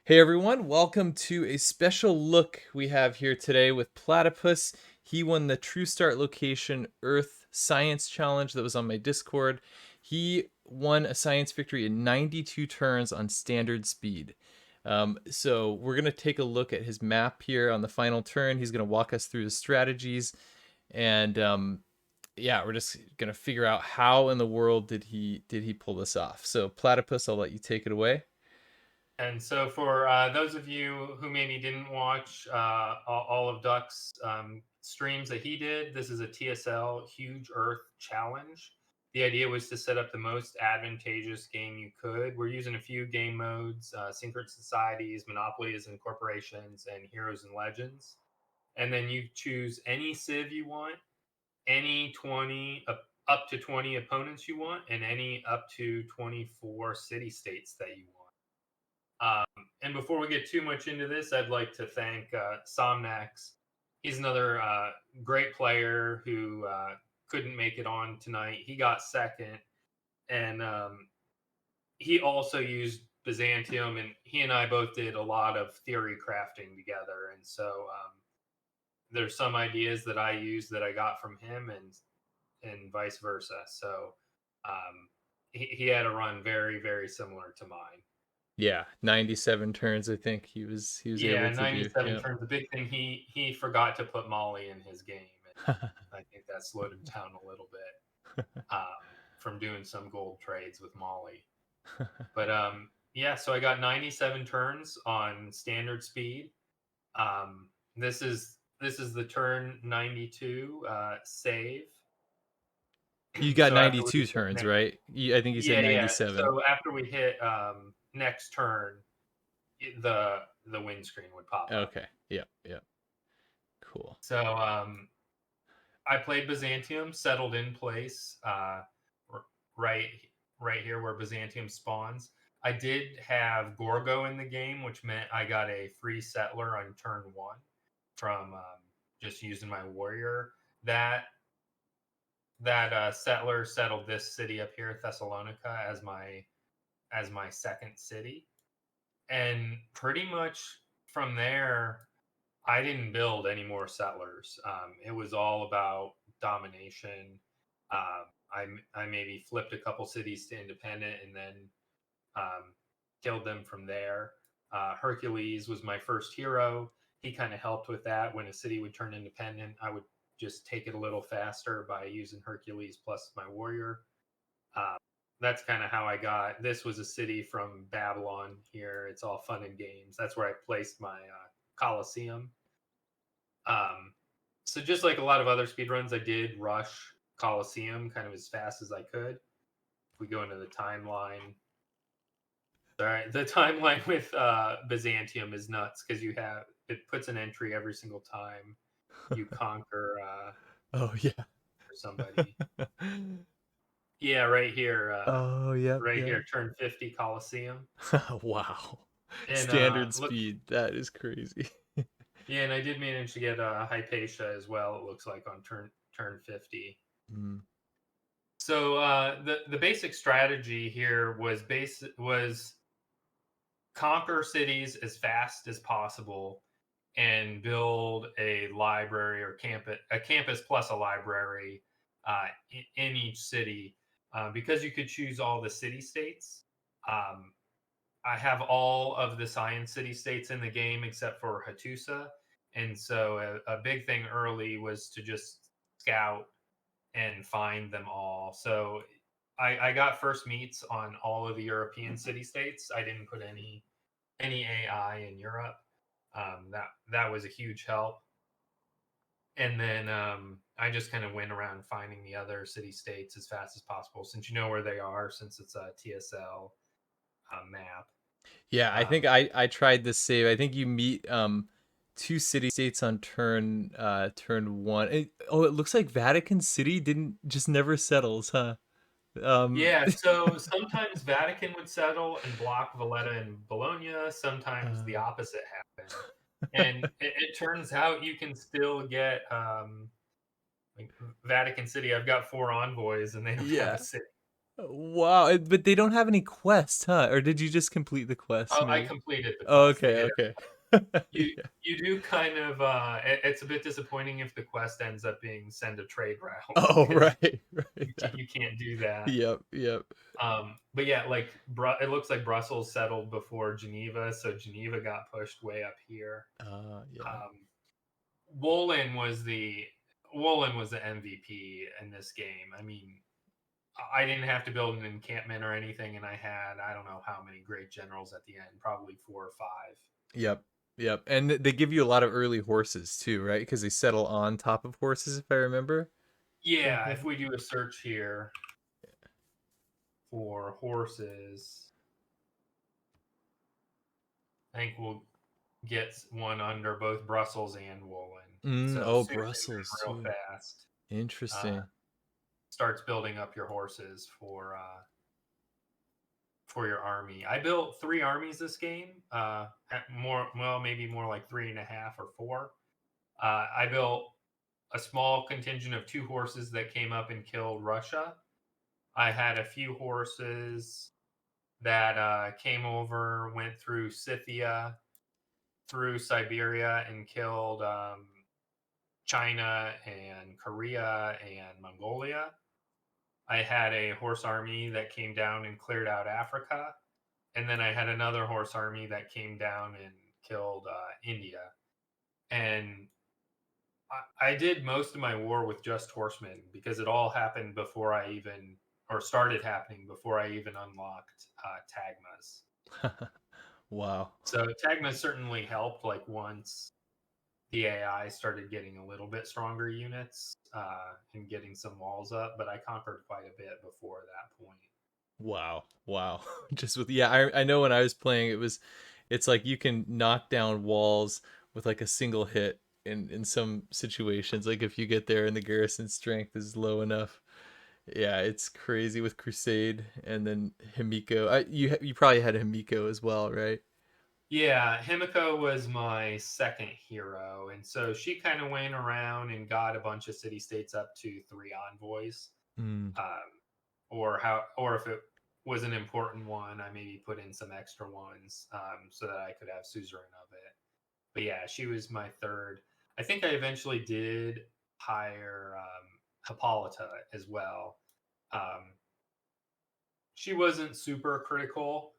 Hey everyone, welcome to a special look we have here today with Platypus. He won the True Start Location Earth Science Challenge that was on my Discord. He won a science victory in 92 turns on standard speed. So we're going to take a look at his map here on the final turn. He's going to walk us through his strategies, and yeah, we're just going to figure out how in the world did he pull this off. So Platypus, I'll let you take it away. And so, for those of you who maybe didn't watch all of Duck's streams that he did, this is a TSL Huge Earth Challenge. The idea was to set up the most advantageous game you could. We're using a few game modes: Secret Societies, Monopolies and Corporations, and Heroes and Legends. And then you choose any civ you want, any 20 up to 20 opponents you want, and any up to 24 city states that you want. And before we get too much into this, I'd like to thank Somnax. He's another great player who couldn't make it on tonight. He got second, and he also used Byzantium, and he and I both did a lot of theory crafting together. And so there's some ideas that I use that I got from him, and vice versa. So he had a run very, very similar to mine. Yeah, 97 turns I think he was able Yeah, to do. 97 Yeah. turns. The big thing, he forgot to put Molly in his game, and I think that slowed him down a little bit from doing some gold trades with Molly. But yeah, so I got 97 turns on standard speed. This is the turn 92 save. You got So after we 92 hit turns, next, right? I think you said yeah, yeah. 97. So after we hit next turn, the windscreen would pop up. Okay. Yeah, yeah. Cool. So I played Byzantium, settled in place, right, right here where Byzantium spawns. I did have Gorgo in the game, which meant I got a free settler on turn one from just using my warrior. That settler settled this city up here, Thessalonica, as my second city, and pretty much from there I didn't build any more settlers. It was all about domination. I maybe flipped a couple cities to independent and then killed them from there. Hercules was my first hero. He kind of helped with that. When a city would turn independent, I would just take it a little faster by using Hercules plus my warrior. Uh, that's kind of how I got. This was a city from Babylon here. It's all fun and games. That's where I placed my Colosseum. Um, so just like a lot of other speedruns, I did rush Colosseum kind of as fast as I could. If we go into the timeline, all right, the timeline with Byzantium is nuts because it puts an entry every single time you conquer Oh, yeah. somebody. Yeah, right here, Oh, yep, right yep. here, turn 50 Colosseum, Wow. and Standard look, speed. That is crazy. yeah, and I did manage to get Hypatia as well. It looks like on turn 50. Mm. So the basic strategy here was conquer cities as fast as possible and build a library or campus plus a library in each city, because you could choose all the city states. Um, I have all of the science city states in the game except for Hattusa, and so a big thing early was to just scout and find them all. So I got first meets on all of the European city states. I didn't put any AI in Europe. That was a huge help. And then I just kind of went around finding the other city states as fast as possible, since you know where they are, since it's a TSL map. Yeah, I think Um, I tried this save. I think you meet two city states on turn one. It looks like Vatican City didn't just never settles, huh? Um yeah, so sometimes Vatican would settle and block Valletta and Bologna. Sometimes the uh, opposite happened. And it turns out you can still get like Vatican City. I've got four envoys and they don't have a yeah. city. Wow, but they don't have any quests, huh? Or did you just complete the quest, Oh, I maybe? completed the Oh, quest. They okay, did. okay. You Yeah. you do kind of it's a bit disappointing if the quest ends up being send a trade route Oh, because right, right. you can't do that. Yep, yep. But yeah, like it looks like Brussels settled before Geneva, so Geneva got pushed way up here. Yeah. Um, Wolin was the Wolin was the MVP in this game. I mean, I didn't have to build an encampment or anything, and I had I don't know how many great generals at the end, probably 4 or 5. Yep. Yep. And they give you a lot of early horses too, right? Because they settle on top of horses, if I remember Yeah, if correctly. we do a search here for horses, I think we'll get one under both Brussels and Wolin. So Oh, Susan Brussels went real too. fast. Uh, Interesting. Starts building up your horses for your army. I built 3 armies this game. More well, maybe more like 3.5 or 4. I built a small contingent of 2 horses that came up and killed Russia. I had a few horses that came over, went through Scythia, through Siberia, and killed China and Korea and Mongolia. I had a horse army that came down and cleared out Africa. And then I had another horse army that came down and killed India. And I did most of my war with just horsemen because it all happened before I even, or started happening before I even unlocked Tagmas. Wow. So Tagmas certainly helped. Like once the AI started getting a little bit stronger units and getting some walls up, but I conquered quite a bit before that point. Wow. Wow. Just with yeah, I know when I was playing it's like you can knock down walls with like a single hit in some situations. Like if you get there and the garrison strength is low enough. Yeah, it's crazy with Crusade and then Himiko. You probably had Himiko as well, right? Yeah, Himiko was my second hero, and so she kind of went around and got a bunch of city states up to 3 envoys, Mm. or if it was an important one, I maybe put in some extra ones so that I could have suzerain of it. But yeah, she was my third. I think I eventually did hire Hippolyta as well. Um, she wasn't super critical,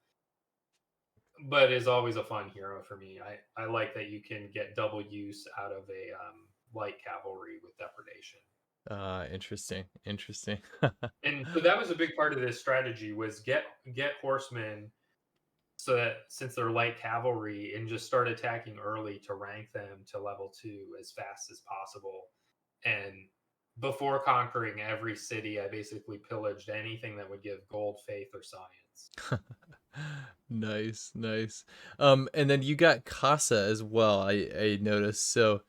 but is always a fun hero for me. I like that you can get double use out of a light cavalry with depredation. Interesting. Interesting. And so that was a big part of this strategy was get horsemen so that since they're light cavalry and just start attacking early to rank them to level 2 as fast as possible. And before conquering every city, I basically pillaged anything that would give gold, faith, or science. Nice, nice. And then you got Casa as well. I noticed. So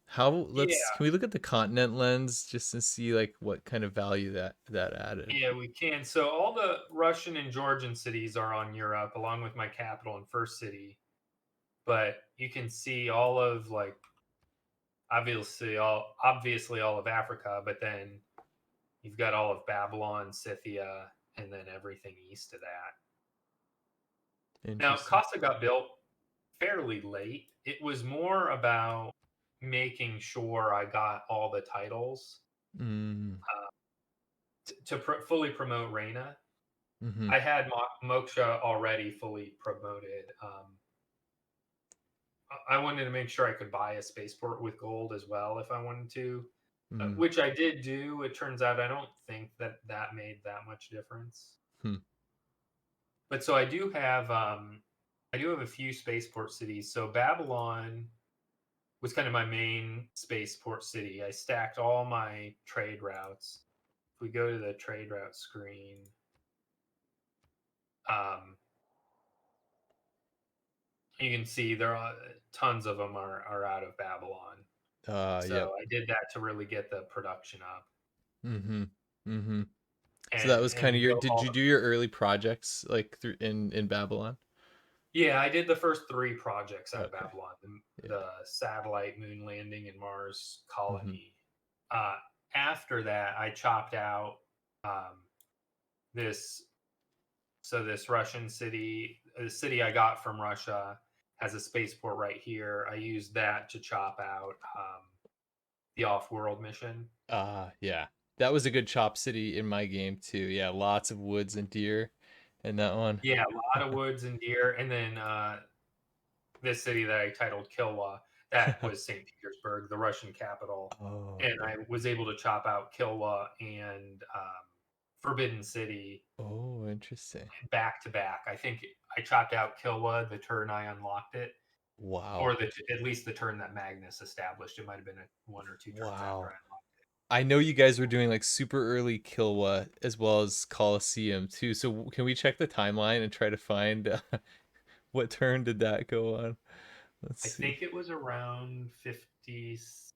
how let's Yeah, can we look at the continent lens just to see like what kind of value that added? yeah, we can. So all the Russian and Georgian cities are on Europe, along with my capital and first city. But you can see all of like obviously all of Africa, but then you've got all of Babylon, Scythia, and then everything east of that. Now, Interesting. Casa got built fairly late. It was more about making sure I got all the titles Mm. to fully promote Reina. Mm-hmm. I had Moksha already fully promoted. I wanted to make sure I could buy a spaceport with gold as well if I wanted to, Mm. which I did do. It turns out I don't think that made that much difference. Hmm. But so I do have a few spaceport cities. So Babylon was kind of my main spaceport city. I stacked all my trade routes. If we go to the trade route screen, um, you can see there are tons of them are out of Babylon. Yep. So I did that to really get the production up Mm-hmm. Mm-hmm. So that and was kind of and your built did all you the. do your early projects like through in Babylon? Yeah, I did the first 3 projects out of Okay. Babylon: Yeah. the satellite moon landing and Mars Mm-hmm. colony. Uh, After that, I chopped out um, this this Russian city, the city I got from Russia, has a spaceport right here. I used that to chop out the off-world mission. Yeah. That was a good chop city in my game too. Yeah, lots of woods and deer in that one. Yeah, a lot of woods and deer, and then this city that I titled Kilwa, that was St. Petersburg, the Russian capital, Oh, and okay. I was able to chop out Kilwa and Forbidden City Oh, interesting. back to back. I think I chopped out Kilwa the turn I unlocked it, or Wow. at least the turn that Magnus established. It might have been one or two turns after Wow. I unlocked I know you guys were doing like super early Killwa as well as Colosseum too. So can we check the timeline and try to find what turn did that go on? Let's I see. think it was around 57.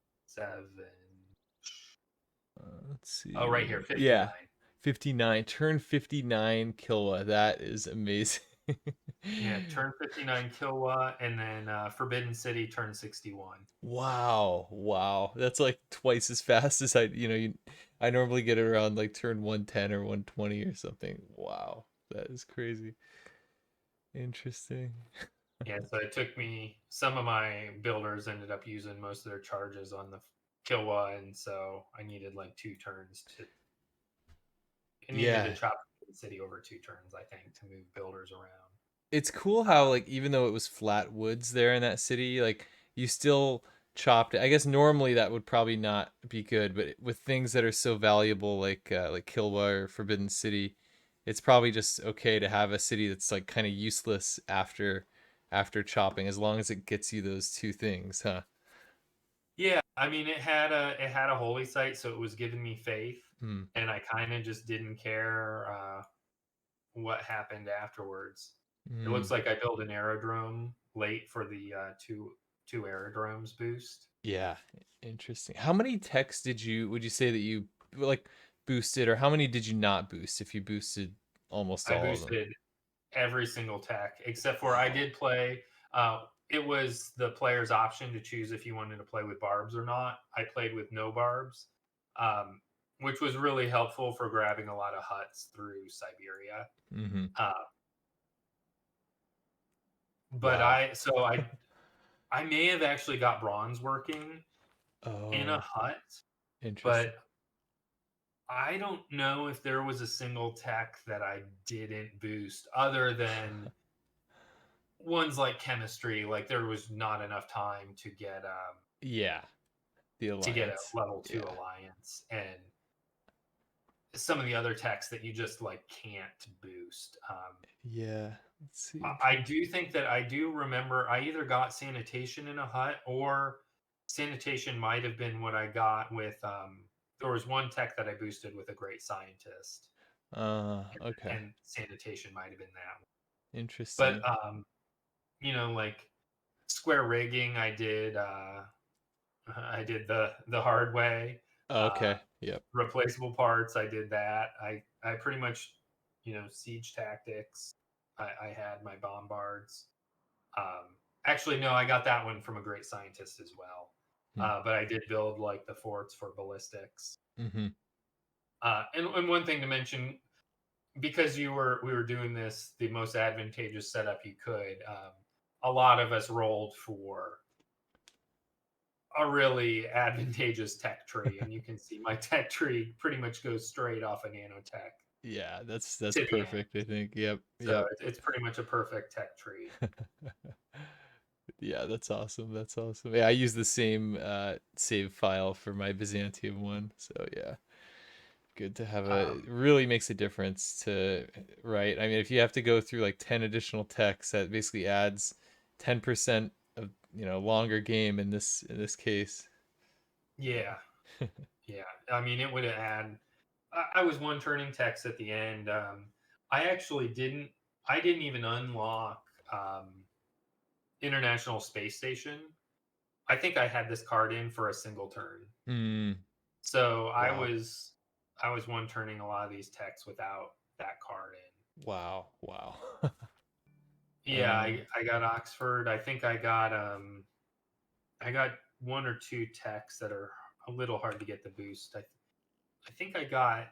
Let's Oh, right here, see. Yeah, 59. 59. Turn 59 Killwa. That is amazing. Yeah, turn 59 Kilwa, and then Forbidden City turn 61. Wow, wow. That's like twice as fast as I normally get it around like turn 110 or 120 or something. Wow. That is crazy. Interesting. Yeah, so it took me, some of my builders ended up using most of their charges on the Kilwa, and so I needed like two turns to, I needed to Yeah. chop the city over two turns, I think, to move builders around. It's cool how like even though it was flat woods there in that city, like you still chopped it. I guess normally that would probably not be good, but with things that are so valuable like Kilwa or Forbidden City, it's probably just okay to have a city that's like kind of useless after chopping as long as it gets you those two things, huh? Yeah, I mean it had a holy site, so it was giving me faith, Hmm. and I kind of just didn't care what happened afterwards. It Hmm. looks like I built an aerodrome late for the two aerodromes boost. Yeah, interesting. How many techs would you say that you like boosted, or how many did you not boost if you boosted almost I all of them? boosted every single tech except for I Wow. did play. It was the player's option to choose if you wanted to play with barbs or not. I played with no barbs, um, which was really helpful for grabbing a lot of huts through Siberia. Mm-hmm. Uh, but Wow. I may have actually got bronze working in a Oh, hut, interesting. but I don't know if there was a single tech that I didn't boost other than ones like chemistry. Like there was not enough time Yeah, the to get a alliance. level two Yeah. alliance, and some of the other techs that you just like can't boost. Yeah. Let's see. I'm I trying. do think that I do remember I either got sanitation in a hut, or sanitation might have been what I got with. There was one tech that I boosted with a great scientist, Okay. and sanitation might have been that one. But Interesting. like square rigging, I did. I did the hard way. Uh, Okay. Yep. Replaceable parts, I did that. I pretty much, siege tactics. I had my bombards. Actually, no, I got that one from a great scientist as well. Hmm. But I did build like the forts for ballistics. Mm-hmm. And one thing to mention, because we were doing this the most advantageous setup you could. A lot of us rolled for a really advantageous tech tree, and you can see my tech tree pretty much goes straight off a nanotech Yeah, that's to the end. perfect, I think. Yep. So Yep. it's pretty much a perfect tech tree. Yeah, that's awesome. That's awesome. Yeah, I use the same save file for my Byzantium one. So yeah. Good to have it Um, really makes a difference to right. I mean, if you have to go through like 10 additional techs, that basically adds 10% of, longer game in this case. yeah, yeah. I mean, it would have had. I was one turning text at the end. I actually didn't. I didn't even unlock International Space Station. I think I had this card in for a single turn. Mm, So wow. I was one turning a lot of these texts without that card in. Wow. Wow. Yeah, um I got Oxford. I got one or two texts that are a little hard to get the boost. I think I got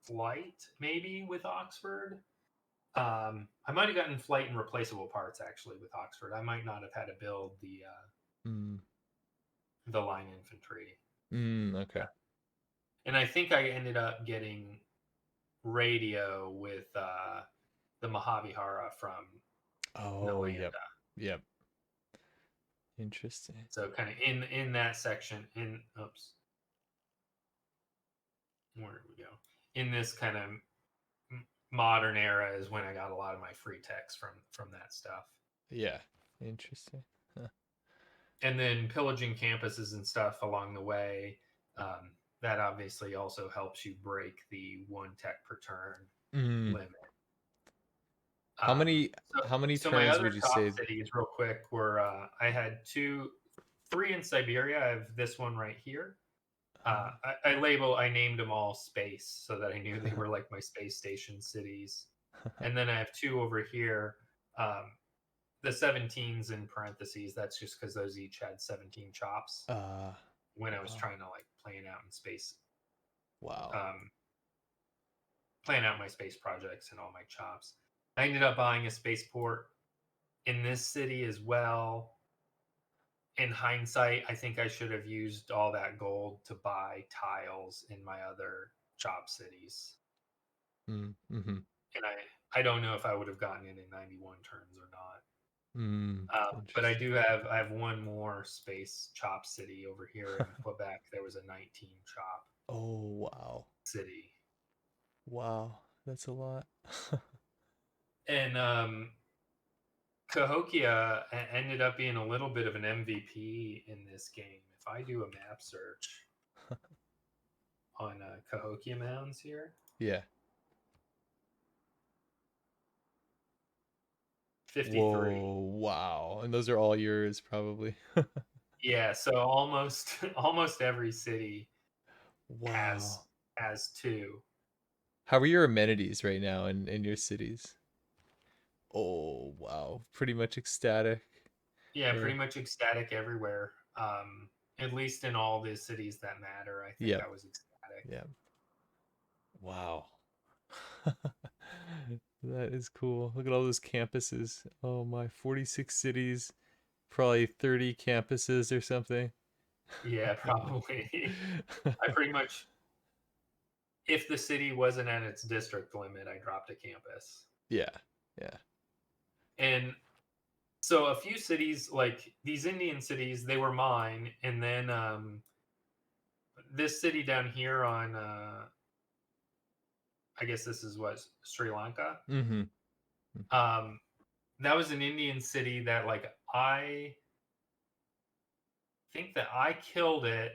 flight maybe with Oxford. I might have gotten flight and replaceable parts actually with Oxford. I might not have had to build Mm. the line infantry. Okay. And I think I ended up getting radio with the Mahavihara from Oh, yep. Nalanda. Yep. Interesting. So kind of in that section, in oops, where did we go? In this kind of modern era is when I got a lot of my free text from that stuff. Yeah. Interesting. Huh. And then pillaging campuses and stuff along the way. That obviously also helps you break the 1 tech per turn Mm. limit. How many So, how many so my turns other would you top say? cities, real quick, were I had 3 in Siberia. I have this one right here. I named them all space so that I knew they were like my space station cities. And then I have 2 over here. The 17s in parentheses. That's just because those each had 17 chops when I was Wow. trying to like plan out in space, Wow. um, plan out my space projects and all my chops. I ended up buying a spaceport in this city as well. In hindsight, I think I should have used all that gold to buy tiles in my other chop cities. Mm-hmm. And I don't know if I would have gotten it in 91 turns or not. But Interesting. I have one more space chop city over here in Quebec. There was a 19 chop Oh, wow. city. Wow. That's a lot. And Cahokia ended up being a little bit of an MVP in this game. If I do a map search on Cahokia Mounds here, Yeah. 53. Whoa. Wow. And those are all yours, probably. Yeah, so almost almost every city has Wow. has 2. How are your amenities right now in your cities? Oh, wow. Pretty much ecstatic. Yeah, Or pretty much ecstatic everywhere. At least in all the cities that matter, I think yep. I was ecstatic. Yep. Wow. That is cool. Look at all those campuses. Oh my, 46 cities, probably 30 campuses or something. Yeah, probably. I pretty much, if the city wasn't at its district limit, I dropped a campus. Yeah. Yeah. And so a few cities, like these Indian cities, they were mine. And then this city down here on, I guess this is what, Sri Lanka. Mm-hmm. Um, that was an Indian city that, like, I think that I killed it.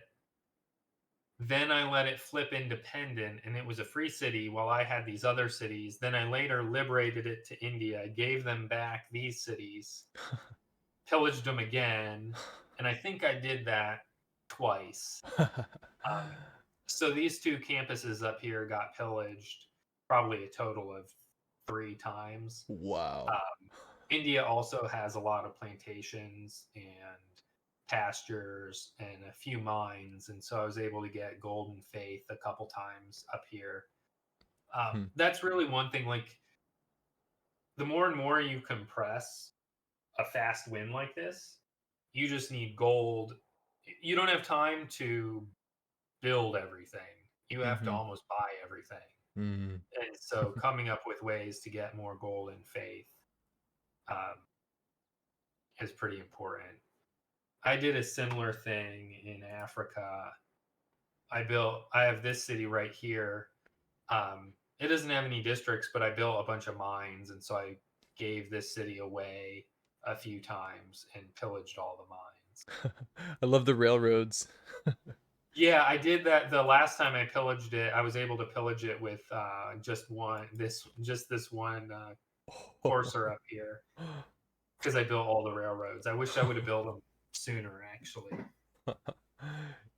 Then I let it flip independent and it was a free city while I had these other cities. Then I later liberated it to India, gave them back these cities, pillaged them again. And I think I did that twice. So these 2 campuses up here got pillaged probably a total of 3 times. Wow. India also has a lot of plantations and pastures and a few mines, and so I was able to get Golden Faith a couple times up here. Hmm. That's really one thing. Like, the more and more you compress a fast win like this, you just need gold. You don't have time to build everything. You have to Mm-hmm. almost buy everything. Mm-hmm. And so coming up with ways to get more gold and faith um, is pretty important. I did a similar thing in Africa. I have this city right here. It doesn't have any districts, but I built a bunch of mines. And so I gave this city away a few times and pillaged all the mines. I love the railroads. Yeah, I did that the last time I pillaged it. I was able to pillage it with just this one courser up here because I built all the railroads. I wish I would have built them sooner, actually.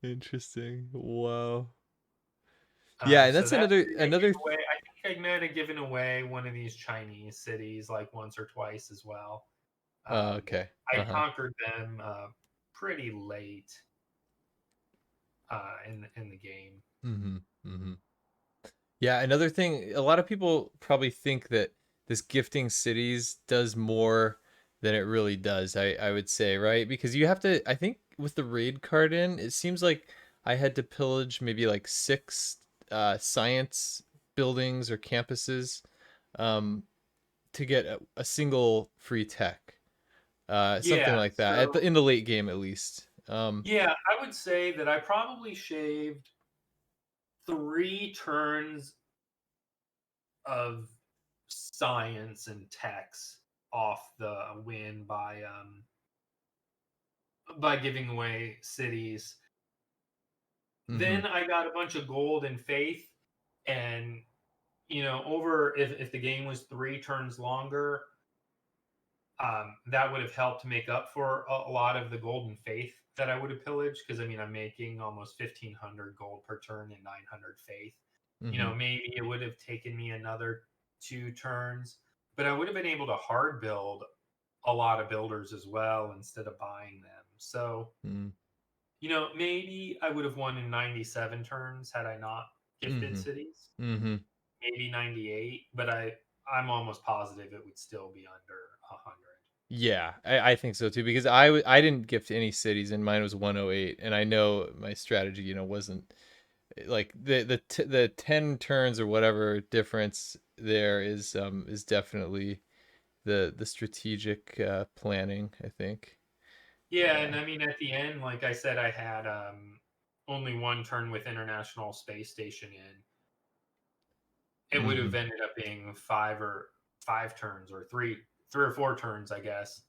Interesting. Wow. Yeah, and So that's that another city I another gave away. I think I might have given away one of these Chinese cities like once or twice as well. okay. I Uh-huh. conquered them pretty late in the game. Mm-hmm. Mm-hmm. Yeah, another thing, a lot of people probably think that this gifting cities does more than it really does, I would say, right? Because you have to, I think with the raid card in, it seems like I had to pillage maybe like six science buildings or campuses um, to get a single free tech. Something Yeah. like that, So in the late game at least. yeah, I would say that I probably shaved 3 turns of science and techs off the win by giving away cities. Mm-hmm. Then I got a bunch of gold and faith, and over if the game was 3 turns longer, that would have helped make up for a lot of the golden faith that I would have pillaged. Because I mean, I'm making almost 1,500 gold per turn and 900 faith. Mm-hmm. Maybe it would have taken me another 2 turns, but I would have been able to hard build a lot of builders as well instead of buying them. So, maybe I would have won in 97 turns had I not gifted Mm-hmm. cities. Mm-hmm. Maybe 98, but I'm almost positive it would still be under 100. Yeah, I think so too because I didn't gift any cities and mine was 108 and I know my strategy wasn't like the 10 turns or whatever difference there is definitely the strategic planning, I think. Yeah, and I mean at the end, like I said, I had only 1 turn with International Space Station in. It would have Mhm. ended up being 5 turns or 3 or 4 turns, I guess,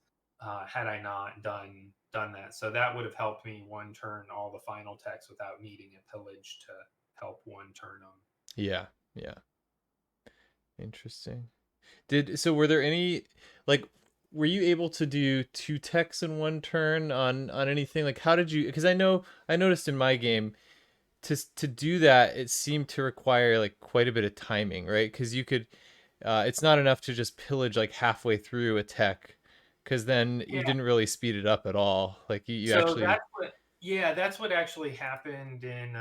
had I not done that. So that would have helped me 1 turn all the final text without needing a pillage to help 1 turn them. Yeah. Yeah. Interesting. Were there any like were you able to do two techs in one turn on anything? Like how did you, because I noticed in my game to do that it seemed to require like quite a bit of timing, right? Because you could it's not enough to just pillage like halfway through a tech, because then Yeah. you didn't really speed it up at all. Like you So actually. that's what actually happened in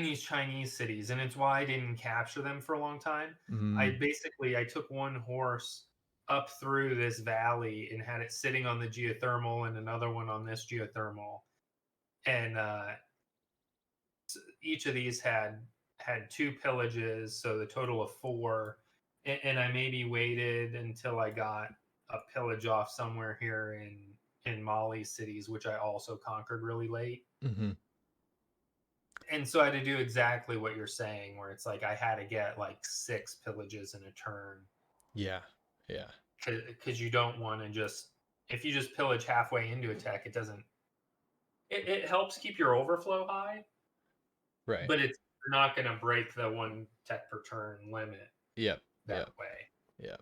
these Chinese cities, and it's why I didn't capture them for a long time. Mm, I took one horse up through this valley and had it sitting on the geothermal and another one on this geothermal, and each of these had 2 pillages, so the total of 4. And I maybe waited until I got a pillage off somewhere here in Mali cities, which I also conquered really late. mhm. And so I had to do exactly what you're saying, where it's like I had to get like 6 pillages in a turn Yeah, yeah, because you don't want to just if you just pillage halfway into a tech, it doesn't. It helps keep your overflow high, right. but it's not going to break the 1 tech per turn limit Yep, that yep, way. yep.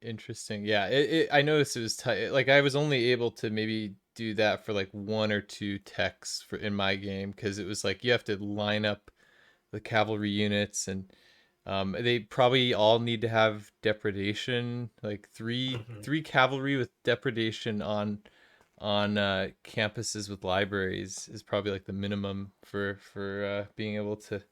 Interesting. Yeah, I noticed it was tight. Like I was only able to maybe do that for like one or two techs for in my game, because it was like you have to line up the cavalry units, and they probably all need to have depredation, like Hmm. three cavalry with depredation on campuses with libraries is probably like the minimum for being able to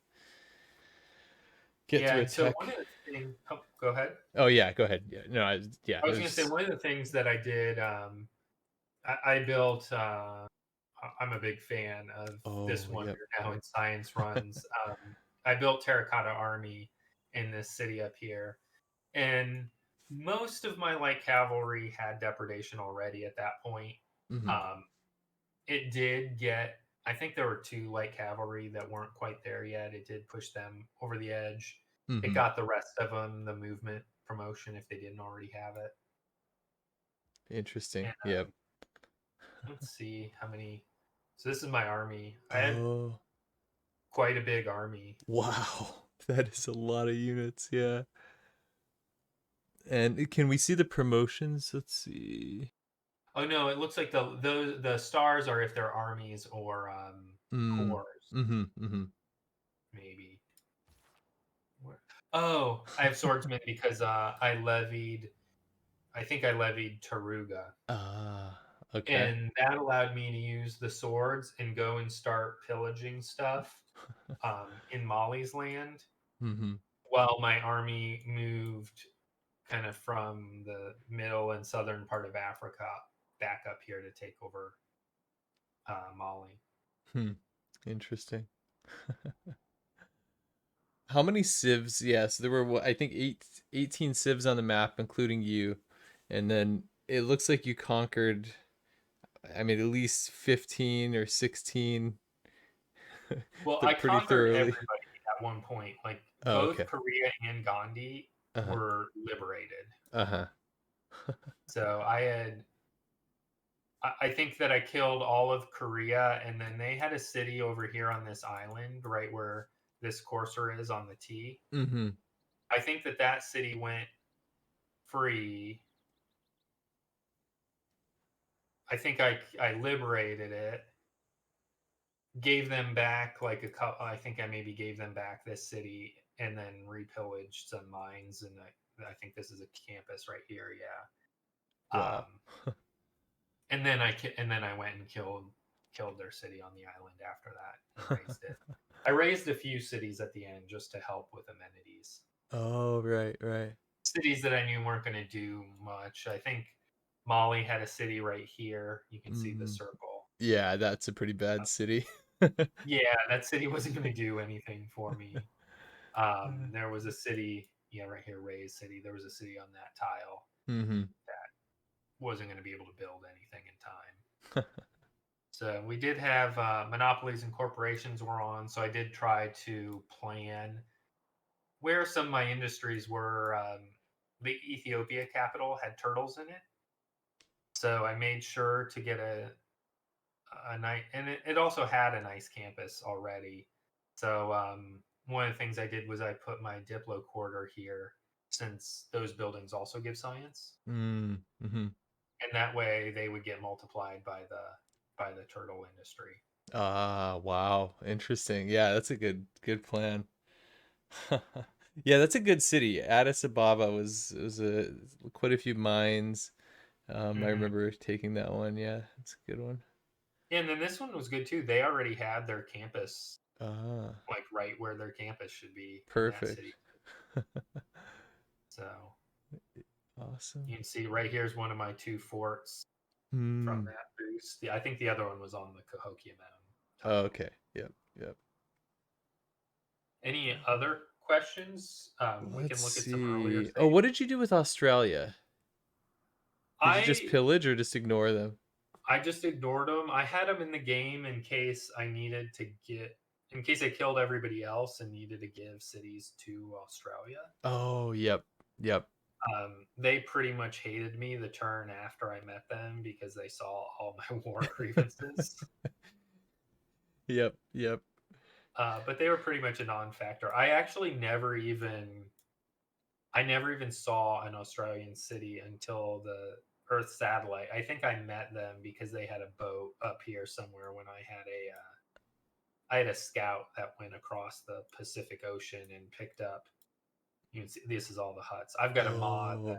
get Yeah, through a and so one tech. of the things. Oh, go ahead. Oh yeah, go ahead. Yeah, no, yeah, I it was going to say was. one of the things that I did. I built. I'm a big fan of this Oh yep. wonder now in science runs. I built Terracotta Army in this city up here, and most of my light cavalry had depredation already at that point. Mm-hmm. Um, it did get. I think there were 2 light cavalry that weren't quite there yet. It did push them over the edge. It Mm-hmm. got the rest of them the movement promotion if they didn't already have it. Interesting. And Yep. let's see how many. So this is my army. I had Oh quite a big army. wow, that is a lot of units. Yeah. And can we see the promotions? Let's see. Oh no, it looks like the stars are if they're armies or Mm. corps, Mm-hmm. Mm-hmm. maybe. Oh, I have swordsmen because I think I levied Taruga. Ah. Okay. and that allowed me to use the swords and go and start pillaging stuff in Molly's land Mm-hmm. while my army moved kind of from the middle and southern part of Africa back up here to take over Molly. Hmm. Interesting. How many civs? Yes, there were I think 18 civs on the map, including you. And then it looks like you conquered, I mean, at least 15 or 16, Well, I but pretty conquered thoroughly. everybody at one point. Like Oh, both okay. Korea and Gandhi Uh-huh. were liberated. Uh-huh. So I think that I killed all of Korea, and then they had a city over here on this island, right where this cursor is on the T. Mm-hmm. I think that that city went free. I think I liberated it, gave them back like a couple. I think I maybe gave them back this city, and then repillaged some mines. And I think this is a campus right here. Yeah. Wow. And then I went and killed their city on the island after that and raised it. I raised a few cities at the end just to help with amenities. Oh, right, right. Cities that I knew weren't going to do much. I think Molly had a city right here. You can see the Mm-hmm. circle. Yeah, that's a pretty bad city. Yeah, that city wasn't going to do anything for me. There was a city, yeah, right here, Ray's city. There was a city on that tile Mm-hmm. that wasn't going to be able to build anything in time. So we did have monopolies and corporations were on. So I did try to plan where some of my industries were. The Ethiopia capital had turtles in it, so I made sure to get a nice, and it also had a nice campus already. So one of the things I did was I put my Diplo quarter here, since those buildings also give science, Mm-hmm. and that way they would get multiplied by the turtle industry. Ah, wow. Interesting. Yeah, that's a good plan. Yeah, that's a good city. Addis Ababa was a quite a few mines. I Hmm. remember taking that one. Yeah, it's a good one. Yeah, and then this one was good too. They already had their campus Ah, like right where their campus should be in that perfect. city. So Awesome. you can see right here's one of my two forts from Hmm. that boost. I think the other one was on the Cahokia Mound Oh, tile. okay. Yep. Yep. Any other questions? We Let's can look at some earlier see. Oh, saves. what did you do with Australia? Did you just I pillage or just ignore them? I just ignored them. I had them in the game in case I needed to get in case I killed everybody else and needed to give cities to Australia. Oh, yep. Yep. They pretty much hated me the turn after I met them because they saw all my war grievances. Yep. Yep. But they were pretty much a non-factor. I never even saw an Australian city until the Earth satellite. I think I met them because they had a boat up here somewhere when I had a scout that went across the Pacific Ocean and picked up. You can see this is all the huts. I've got a mod Oh,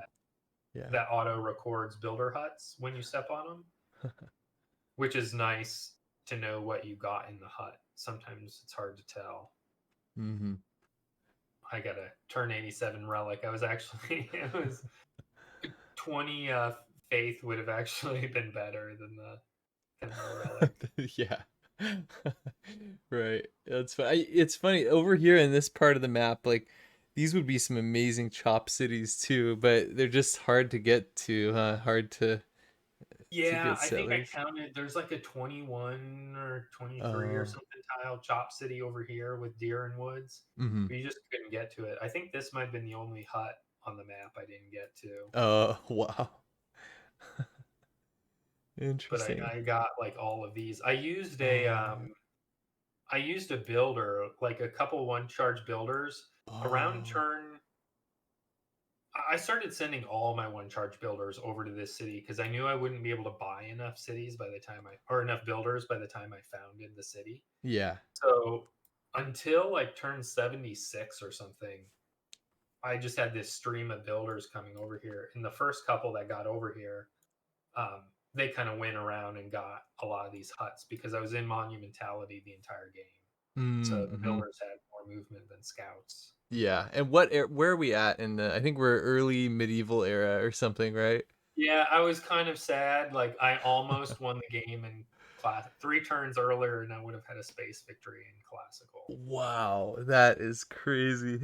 yeah. that auto records builder huts when you step on them, which is nice to know what you got in the hut. Sometimes it's hard to tell. Mm-hmm. I got a turn 87 relic. I was actually it was 20 faith would have actually been better than the relic. Yeah. Right. That's funny. It's funny over here in this part of the map. Like these would be some amazing chop cities too, but they're just hard to get to. Hard to Yeah, get I think I settlers. counted there's like a 21 or 23 or Uh. something tile chop city over here with deer and woods. Mm-hmm. But you just couldn't get to it. I think this might have been the only hut on the map I didn't get to. Wow. But Interesting. I got like all of these. Oh. I used a builder, like a couple one charge builders around Oh. turn. I started sending all my one charge builders over to this city because I knew I wouldn't be able to buy enough cities by the time or enough builders by the time I founded the city. Yeah. So until like turn 76 or something, I just had this stream of builders coming over here. And the first couple that got over here, they kind of went around and got a lot of these huts because I was in monumentality the entire game. So the Mm-hmm. builders had more movement than scouts. Yeah. And where are we at in the? I think we're early medieval era or something, right? Yeah, I was kind of sad. Like I almost won the game in class 3 turns earlier, and I would have had a space victory in classical. Wow, that is crazy.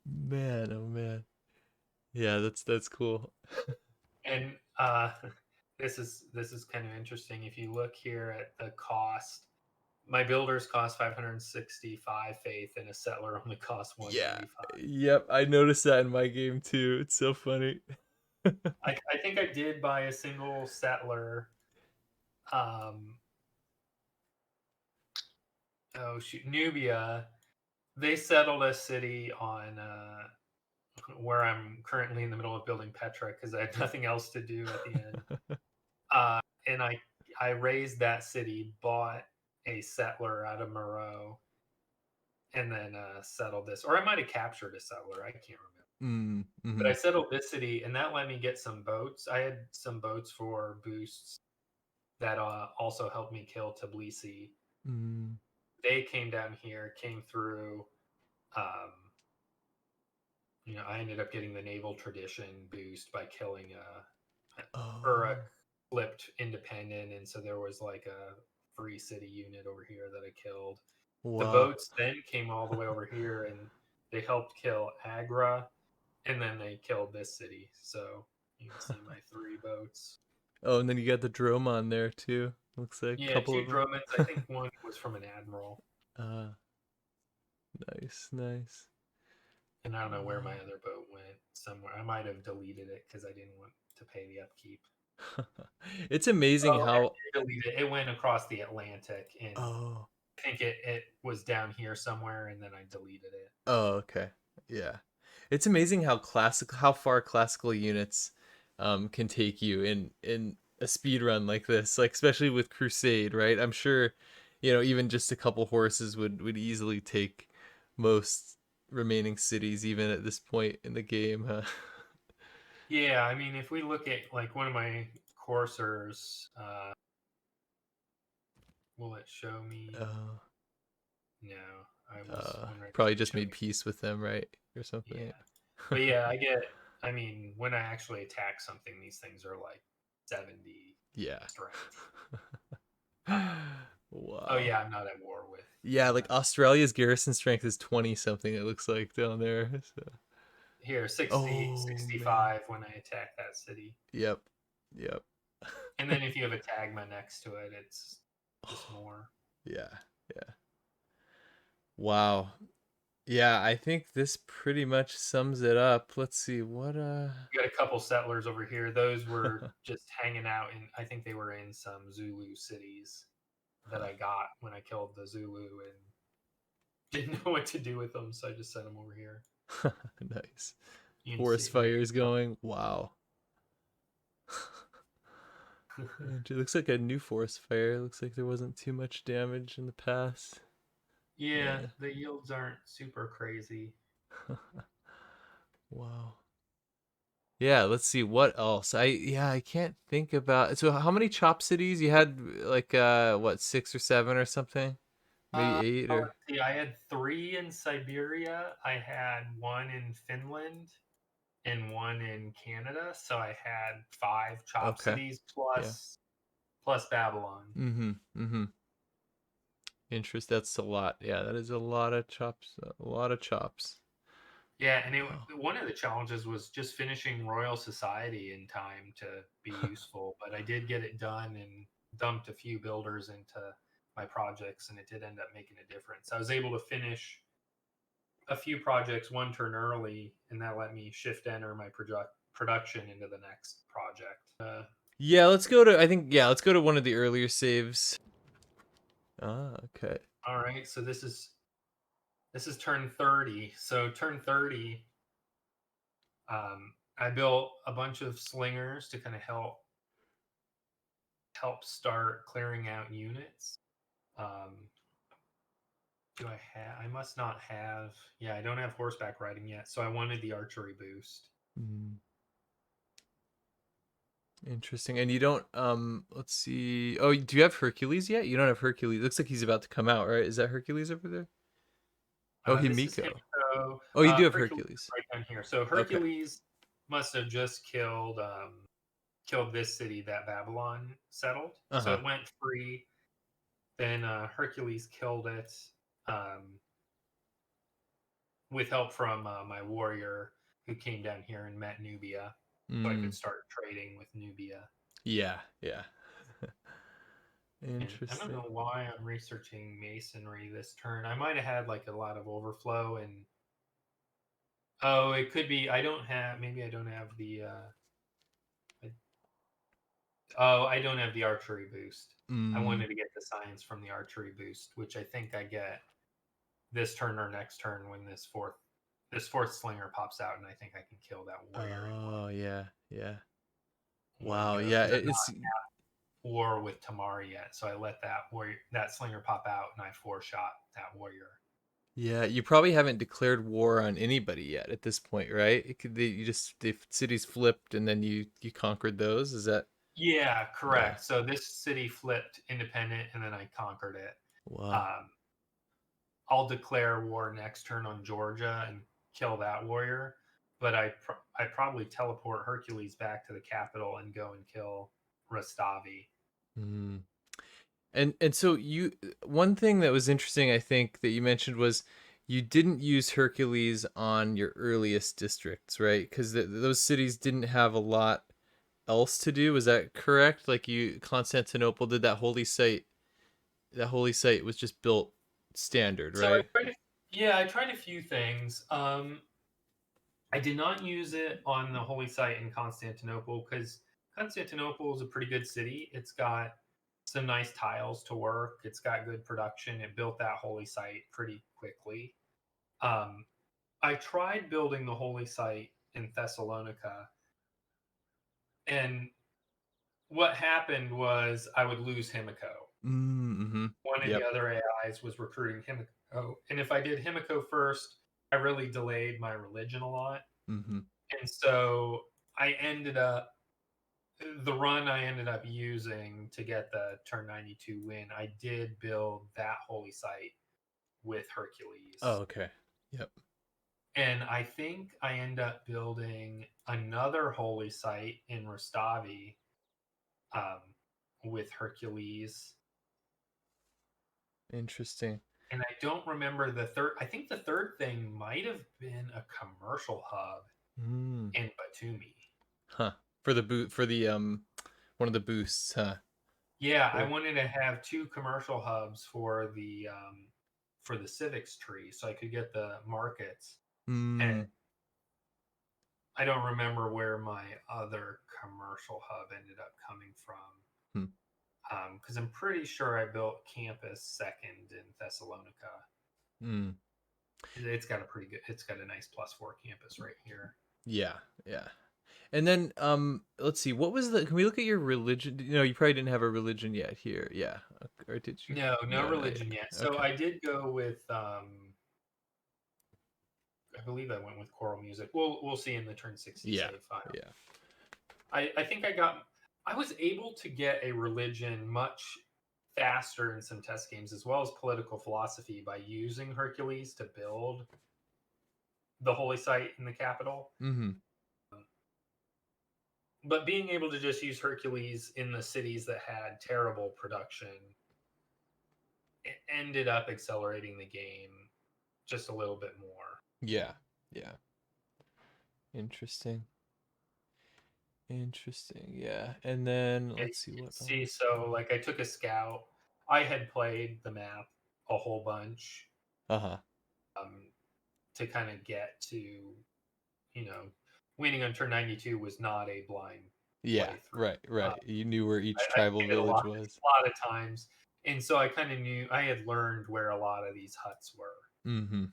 Man, oh man. Yeah, that's cool. And this is kind of interesting. If you look here at the cost, my builders cost 565 faith, and a settler only costs Yeah. 195. Yep, I noticed that in my game too. It's so funny. I think I did buy a single settler. Um, oh shoot, Nubia. They settled a city on where I'm currently in the middle of building Petra because I had nothing else to do at the end. And I raised that city, bought a settler out of Moreau, and then settled this. Or I might have captured a settler. I can't remember. Mm, But I mm-hmm. settled this city, and that let me get some boats. I had some boats for boosts that also helped me kill Tbilisi. Mm. They came down here, came through. Um, I ended up getting the naval tradition boost by killing a Oh, flipped independent, and so there was like a free city unit over here that I killed. The wow. boats then came all the way over here, and they helped kill Agra, and then they killed this city. So you can see my 3 boats. Oh, and then you got the drome on there too. Looks like a Yeah, couple 2 of them. Dromans. I think one was from an admiral, uh, nice, nice. and I don't know where my Wow. other boat went. Somewhere I might have deleted it because I didn't want to pay the upkeep. It's amazing Oh, how. I did delete it. It went across the Atlantic, and Oh, I think it was down here somewhere, and then I deleted it. oh, okay. Yeah. It's amazing how far classical units can take you in a speed run like this, like especially with Crusade, right? I'm sure, even just a couple horses would easily take most remaining cities even at this point in the game, huh? Yeah, I mean, if we look at like one of my coursers, will it show me? uh, No, I was wondering if Probably it would just show made me. peace with them, right? Or something. Yeah, but yeah, I get. I mean, when I actually attack something, these things are like 70 Yeah. strength. Um, oh Wow. yeah, I'm not at war with. Yeah, like Australia's garrison strength is 20 something, it looks like down there. So. Here, 60, Oh man. 65 when I attack that city. Yep. Yep. And then if you have a tagma next to it, it's just more. Yeah. Yeah. Wow. Yeah, I think this pretty much sums it up. Let's see what You got a couple settlers over here. Those were just hanging out in, I think they were in some Zulu cities that I got when I killed the Zulu and didn't know what to do with them. So I just sent them over here. nice. You can Forest see, yeah. fires going. Wow. It looks like a new forest fire. It looks like there wasn't too much damage in the past. Yeah, Yeah. the yields aren't super crazy. Wow. Yeah, let's see what else. I can't think about. So how many chop cities you had? Like what, 6 or 7 or something? Maybe eight or Let's see. I had 3 in Siberia. I had one in Finland and one in Canada. So I had 5 chop okay. cities Yeah. plus Babylon. Mm-hmm. Mm-hmm. Interest. That's a lot. Yeah, that is a lot of chops. A lot of chops. Yeah, and Wow. one of the challenges was just finishing Royal Society in time to be useful. But I did get it done and dumped a few builders into my projects, and it did end up making a difference. I was able to finish a few projects 1 turn early, and that let me shift enter my production into the next project. Yeah, let's go to. I think yeah, let's go to one of the earlier saves. Ah, okay. All right, so this is turn 30. So turn 30, I built a bunch of slingers to kind of help start clearing out units. Um, do I have? I must not have. Yeah, I don't have horseback riding yet, so I wanted the archery boost. Mm. Interesting. And you don't let's see. Oh, do you have Hercules yet? You don't have Hercules. Looks like he's about to come out, right? Is that Hercules over there? Oh, This is Himiko. Himiko. Oh, you do have Hercules Hercules. right down here. So Okay. Hercules must have just killed this city that Babylon settled. So Uh-huh. it went free. Then Hercules killed it um, with help from my warrior who came down here and met Nubia, so I could Mm. start trading with Nubia. Yeah, yeah. And I don't Interesting. know why I'm researching masonry this turn. I might have had like a lot of overflow and oh, it could be I don't have maybe I don't have the I, oh, I don't have the archery boost. I Mm. wanted to get the science from the archery boost, which I think I get this turn or next turn when this fourth slinger pops out, and I think I can kill that warrior in Oh, yeah, yeah. one Wow, go yeah, because I'm it's not war with Tamar yet. So I let that slinger pop out, and I four shot that warrior. yeah, you probably haven't declared war on anybody yet at this point, right? It could you just the cities flipped and then you conquered those. Is that Yeah, yeah. correct. So this city flipped independent, and then I conquered it. Wow. Um, I'll declare war next turn on Georgia and kill that warrior. But I probably teleport Hercules back to the capital and go and kill Rastavi. Mm. And so you one thing that was interesting I think that you mentioned was you didn't use Hercules on your earliest districts, right? Cuz those cities didn't have a lot else to do. Was that correct? Like you Constantinople did that holy site was just built standard, So I right? tried. Yeah, I tried a few things. I did not use it on the holy site in Constantinople because Constantinople is a pretty good city. It's got some nice tiles to work. It's got good production. It built that holy site pretty quickly. Um, I tried building the holy site in Thessalonica, and what happened was I would lose Himiko. Mm-hmm. One of the Yep. other AIs was recruiting Himiko, and if I did Himiko first, I really delayed my religion a lot, Mm-hmm. and so I ended up the run I ended up using to get the turn 92 win, I did build that holy site with Oh, Hercules. okay. Yep. And I think I end up building another holy site in Rustavi um, with Hercules. Interesting. And I don't remember the third. I think the third thing might have been a commercial hub Mm. in Batumi. Huh. For the boot for the one of the boosts, huh? Yeah, I Cool. wanted to have two commercial hubs for the civics tree, so I could get the markets. And Mm. I don't remember where my other commercial hub ended up coming from, Hmm. because I'm pretty sure I built campus second in Thessalonica. Mm. It's got a pretty good. It's got a nice +4 campus right here. Yeah, yeah. And then let's see, what was the can we look at your religion? No, you probably didn't have a religion yet here. Yeah. Or did you? No, no No, not yet. religion yet. So Okay. I did go with. I believe I went with choral music. We'll see in the turn 60 Yeah. save file. Yeah. I think I was able to get a religion much faster in some test games as well as political philosophy by using Hercules to build the holy site in the capital. Mm-hmm. But being able to just use Hercules in the cities that had terrible production, it ended up accelerating the game just a little bit more. Yeah. Yeah. Interesting. Interesting. Yeah. And then Yeah, let's see you can what see, so like I took a scout. I had played the map a whole bunch uh-huh. um, to kind of get to, you know, winning on turn 92 was not a blind Yeah, playthrough. right, right. You knew where each I tribal played it village was. a lot of times, and so I kind of knew I had learned where a lot of these huts were. Mm-hmm.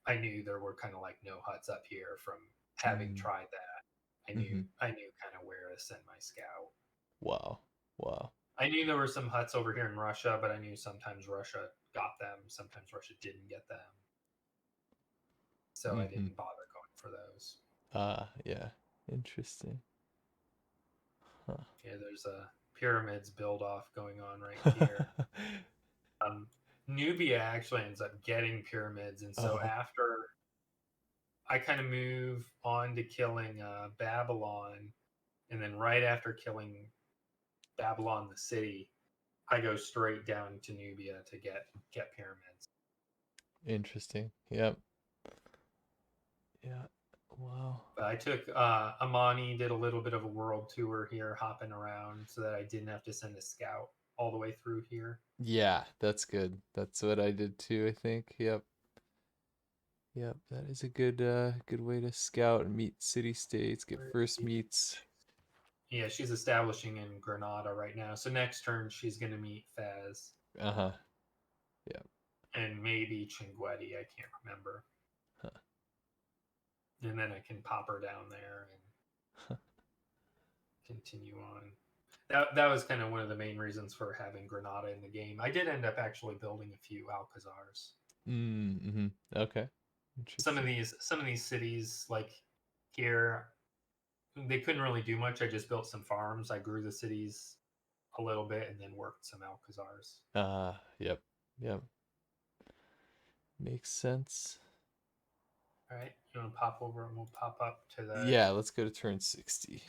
I knew there were kind of like no huts up here from having Mm. tried that. I Mm-hmm. knew I knew kind of where to send my scout. Wow. Wow. I knew there were some huts over here in Russia, but I knew sometimes Russia got them, sometimes Russia didn't get them, so I Mm-hmm. didn't bother going for those. Ah, yeah. Interesting. Yeah, there's a pyramids build off going on right here. Um, Nubia actually ends up getting pyramids, and so Oh, after I kind of move on to killing Babylon, and then right after killing Babylon, the city, I go straight down to Nubia to get pyramids. interesting. Yep. Yeah. Wow. But I took Amani, did a little bit of a world tour here, hopping around, so that I didn't have to send a scout all the way through here. Yeah, that's good. That's what I did too, I think. Yep. Yep, that is a good way to scout and meet city states, get first meets. Yeah, she's establishing in Granada right now. So next turn, she's going to meet Fez Uh-huh. Yep. and maybe Chinguetti. I can't remember. Huh. And then I can pop her down there and continue on. That was kind of one of the main reasons for having Granada in the game. I did end up actually building a few Alcazars. Mm-hmm. Okay. Interesting. Some of these cities like here, they couldn't really do much. I just built some farms. I grew the cities a little bit and then worked some Alcazars. Yep. Yep. Makes sense. All right, you want to pop over and we'll pop up to the. Yeah, let's go to turn 60.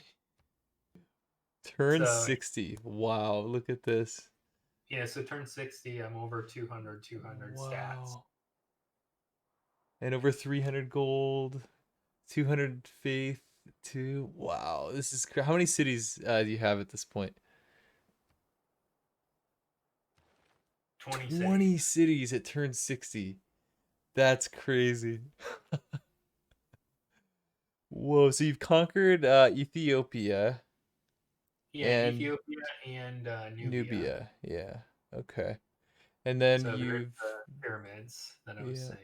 Turn So 60. Wow, look at this. yeah, so turn 60, I'm over 200 stats. Wow. And over 300 gold, 200 faith, too. Wow, this is how many cities do you have at this point? 20 20 cities. cities at turn 60. That's crazy. Whoa, so you've conquered Ethiopia Yeah, and Ethiopia and Nubia. Nubia. Yeah. Okay. And then So there's you've the pyramids that I was yeah. saying.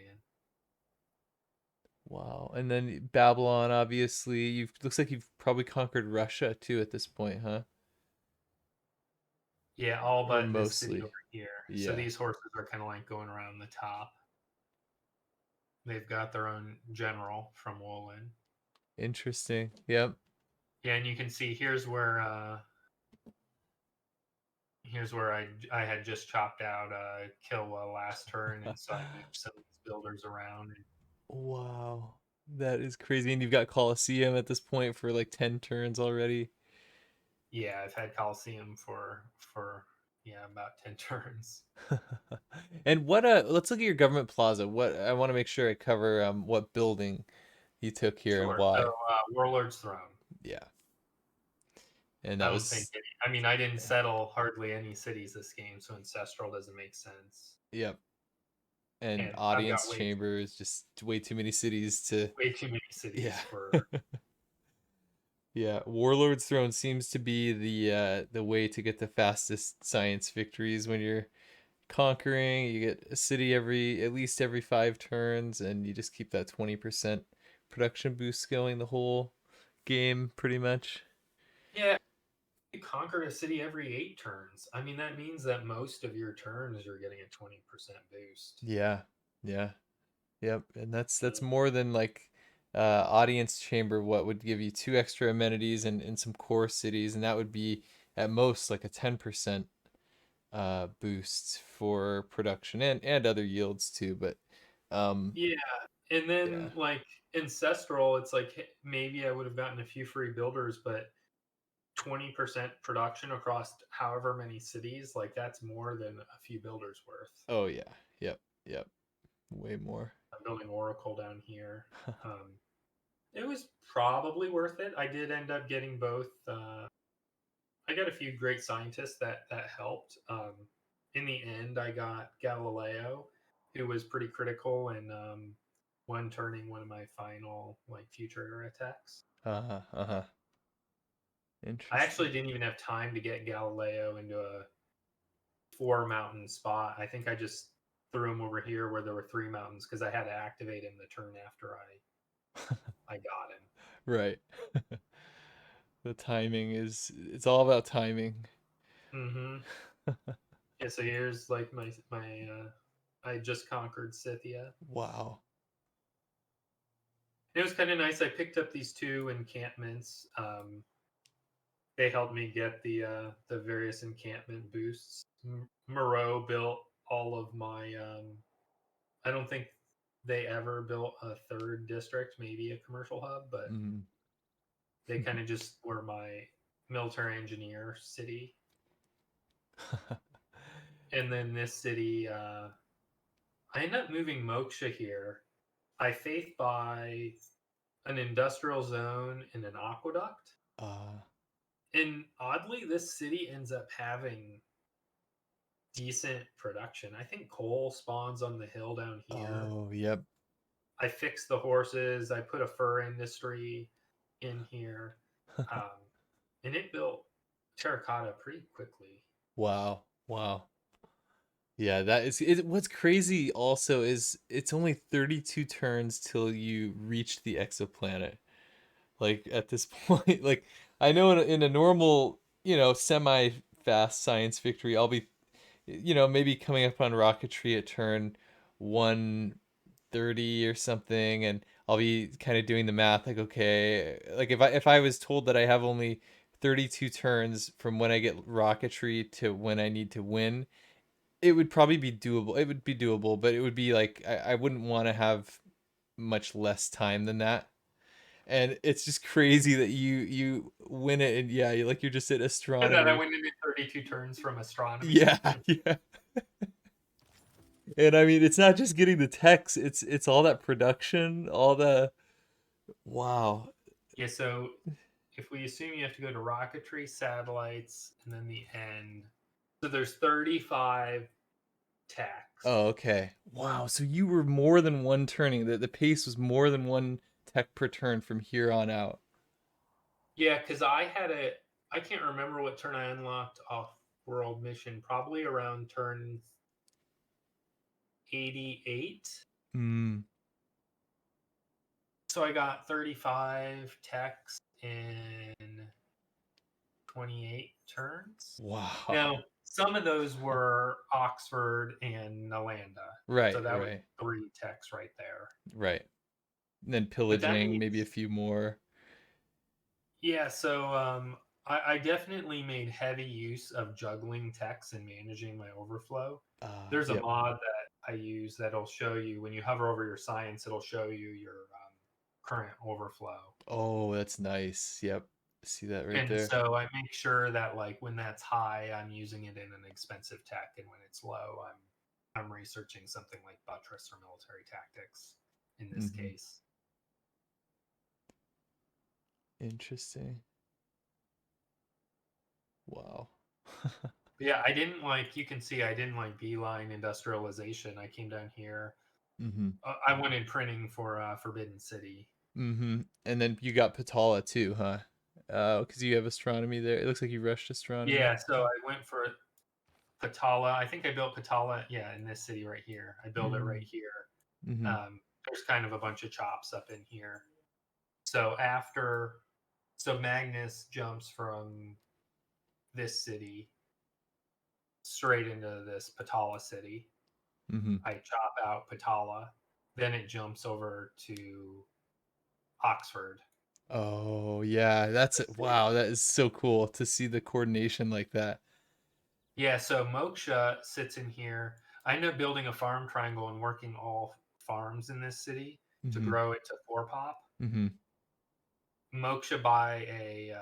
Wow. And then Babylon, obviously. You've looks like you've probably conquered Russia too at this point, huh? Yeah, all Or but this city mostly. over here. So Yeah. these horses are kind of like going around the top. They've got their own general from Woolen. Interesting. Yep. Yeah, and you can see here's where I had just chopped out Kilwa last turn, and so I moved some of these builders around. And Wow. That is crazy. And you've got Colosseum at this point for like 10 turns already. yeah, I've had Coliseum for yeah about 10 turns. And what let's look at your government plaza. What I want to make sure I cover what building you took here and Sure. So why. Warlord's Throne. Yeah. And I that don't think was any, I mean I didn't settle hardly any cities this game, so ancestral doesn't make sense. yep. And And I've got audience chambers, just way too many cities to way too many yeah. cities for. Yeah, Warlord's Throne seems to be the way to get the fastest science victories when you're conquering. You get a city every at least every 5 turns, and you just keep that 20% production boost going the whole game, pretty much. Yeah, you conquer a city every 8 turns. I mean that means that most of your turns you're getting a 20% boost. Yeah, yeah, yep, and that's more than like audience chamber. What would give you 2 extra amenities and some core cities, and that would be at most like a 10% boost for production and other yields too. But um, Yeah, and yeah. then like ancestral, it's like maybe I would have gotten a few free builders, but 20% production across however many cities, like that's more than a few builders worth. Oh yeah. Yep. Yep. Way more. I'm building Oracle down here. Um, it was probably worth it. I did end up getting both. I got a few great scientists that helped. In the end, I got Galileo, who was pretty critical and one turning one of my final like future era attacks. Uh-huh. Uh-huh. I actually Interesting. didn't even have time to get Galileo into a 4 mountain spot. I think I just threw him over here where there were 3 mountains because I had to activate him the turn after I got him. Right. The timing is it's all about timing. Mm-hmm. Yeah. So here's like my I just conquered Scythia. Wow. It was kind of nice. I picked up these 2 encampments. they helped me get the various encampment boosts. Moreau built all of my. I don't think they ever built a third district, maybe a commercial hub, but Mm. they kind of just were my military engineer city. And then this city, I ended up moving Moksha here. I faith by an industrial zone and an aqueduct. uh, And oddly, this city ends up having decent production. I think coal spawns on the hill down here. oh, yep. I fixed the horses. I put a fur industry in here. Um, and it built terracotta pretty quickly. Wow. Wow. Yeah, that is it. What's crazy also is it's only 32 turns till you reach the exoplanet. Like at this point, like I know in a normal, semi fast science victory, I'll be, maybe coming up on rocketry at turn 130 or something, and I'll be kind of doing the math like, okay, like if I was told that I have only 32 turns from when I get rocketry to when I need to win, it would probably be doable. It would be doable, but it would be like I wouldn't want to have much less time than that. And it's just crazy that you win it, and yeah, like you just said, And then I astronomy. went into 32 turns from astronomy. Yeah, yeah. And I mean, it's not just getting the text; it's all that production, all the wow. Yeah, so if we assume you have to go to rocketry, satellites, and then the end, so there's 35 techs. Oh, okay. Wow. So you were more than one turning. The pace was more than one tech per turn from here on out. Yeah, because I can't remember what turn I unlocked off world mission, probably around turn 88. Hmm. So I got 35 techs in 28 turns. Wow. Now, some of those were Oxford and Nalanda. So Right, that was right, 3 techs right there. right. And then But that pillaging, maybe a means, few more. yeah, so I definitely made heavy use of juggling techs and managing my overflow. There's a Yep. mod that I use that'll show you when you hover over your science, it'll show you your current overflow. Oh, that's nice. Yep. See that right And there. so I make sure that like when that's high, I'm using it in an expensive tech, and when it's low, I'm researching something like buttress or military tactics in this Hmm. case. Interesting. Wow. But yeah, I didn't like. You can see I didn't like beeline industrialization. I came down here. Hmm. I went in printing for Forbidden City. Hmm. And then you got Patala too, huh? Because you have astronomy there. It looks like you rushed astronomy. Yeah, so I went for Patala. I think I built Patala. Yeah, in this city right here. I built it right Mm-hmm. here. Mm-hmm. There's kind of a bunch of chops up in here. So after, so Magnus jumps from this city straight into this Patala city. Mm-hmm. I chop out Patala, then it jumps over to Oxford, Oh yeah, the city. wow. That is so cool to see the coordination like that. Yeah, so Moksha sits in here. I ended up building a farm triangle and working all farms in this city to Mm-hmm. grow it to 4 pop. Mm-hmm. Moksha buy a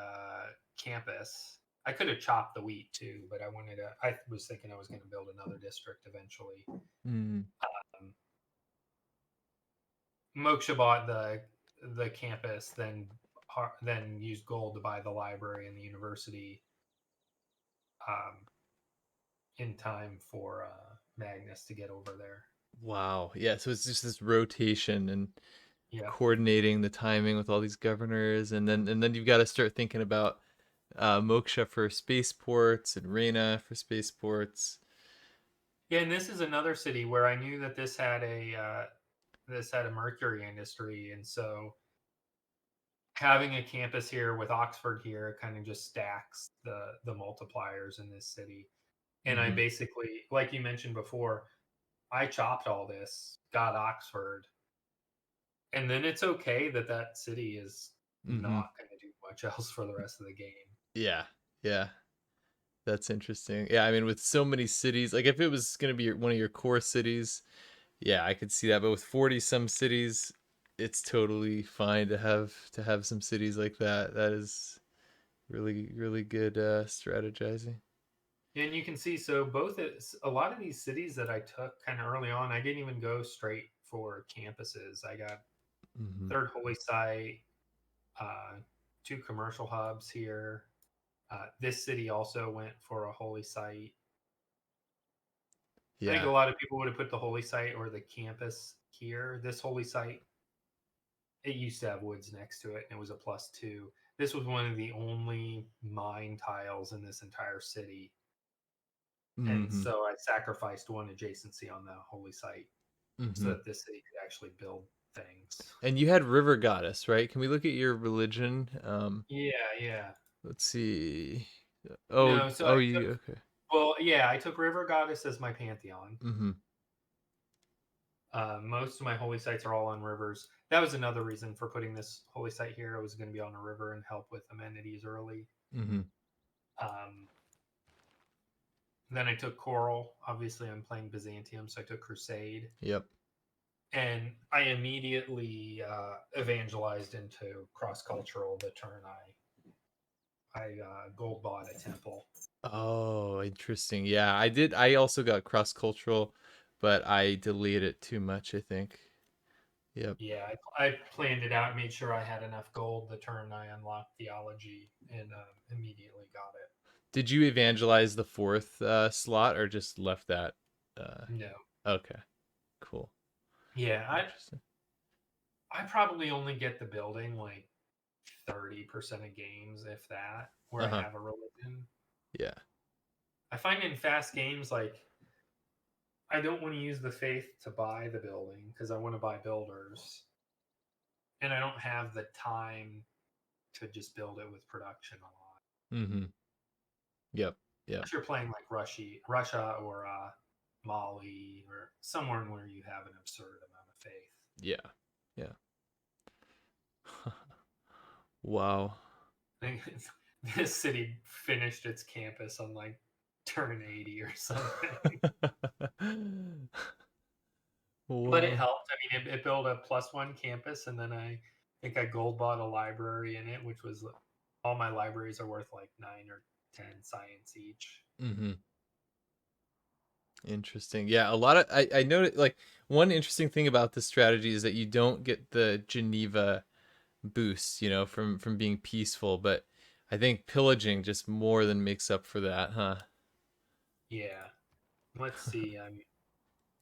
campus. I could have chopped the wheat too, but I wanted to. I was thinking I was going to build another district eventually. Mm-hmm. Um, Moksha bought the campus, then used gold to buy the library and the university um, in time for Magnus to get over there. Wow. Yeah. So it's just this rotation and Yeah, coordinating the timing with all these governors, and then you've got to start thinking about Moksha for spaceports and Reina for spaceports. yeah, and this is another city where I knew that this had a mercury industry, and so having a campus here with Oxford here kind of just stacks the multipliers in this city. And I Mm-hmm. basically, like you mentioned before, I chopped all this, got Oxford, and then it's okay that that city is Mm-hmm. not going to do much else for the rest of the game. Yeah. Yeah. That's interesting. Yeah, I mean, with so many cities, like if it was going to be one of your core cities, yeah, I could see that. But with 40 some cities, it's totally fine to have some cities like that. That is really really good strategizing. And you can see, so a lot of these cities that I took kind of early on, I didn't even go straight for campuses. I got Hmm. third holy site, uh, two commercial hubs here. This city also went for a holy site. I think a Yeah. lot of people would have put the holy site or the campus here. This holy site, it used to have woods next to it, and it was a +2. This was one of the only mine tiles in this entire city, and Hmm. so I sacrificed one adjacency on the holy site so Hmm. that this city could actually build things. And you had River Goddess, right? Can we look at your religion? Yeah, yeah. Let's see. Oh, No, so oh, I you took okay? well, yeah, I took River Goddess as my pantheon. Hmm. Most of my holy sites are all on rivers. That was another reason for putting this holy site here. It was going to be on a river and help with amenities early. Hmm. Um, then I took Coral. Obviously, I'm playing Byzantium, so I took Crusade. Yep. And I immediately evangelized into cross cultural the turn I gold bought a temple. Oh, interesting. Yeah, I did. I also got cross cultural, but I delayed it too much, I think. Yep. Yeah, I planned it out, made sure I had enough gold the turn I unlocked theology, and immediately got it. Did you evangelize the fourth slot or just left that? Uh, No. okay, cool. Yeah, Interesting. I probably only get the building like 30% of games, if that, where Uh I huh. have a religion. Yeah. I find in fast games, like, I don't want to use the faith to buy the building because I want to buy builders. And I don't have the time to just build it with production a lot. Mm-hmm. Yep. Yep. Unless you're playing like Russia or Mali or somewhere where you have an absurd amount of faith. Yeah. Yeah. Wow. I think this city finished its campus on like turn 80 or something. But it Whoa. helped. I mean, it built a +1 campus, and then I think I gold bought a library in it, which was all my libraries are worth like 9 or 10 science each. Mm-hmm. Interesting. Yeah, a lot of I noticed like one interesting thing about this strategy is that you don't get the Geneva boost, from being peaceful, but I think pillaging just more than makes up for that, huh? Yeah. Let's see. I'm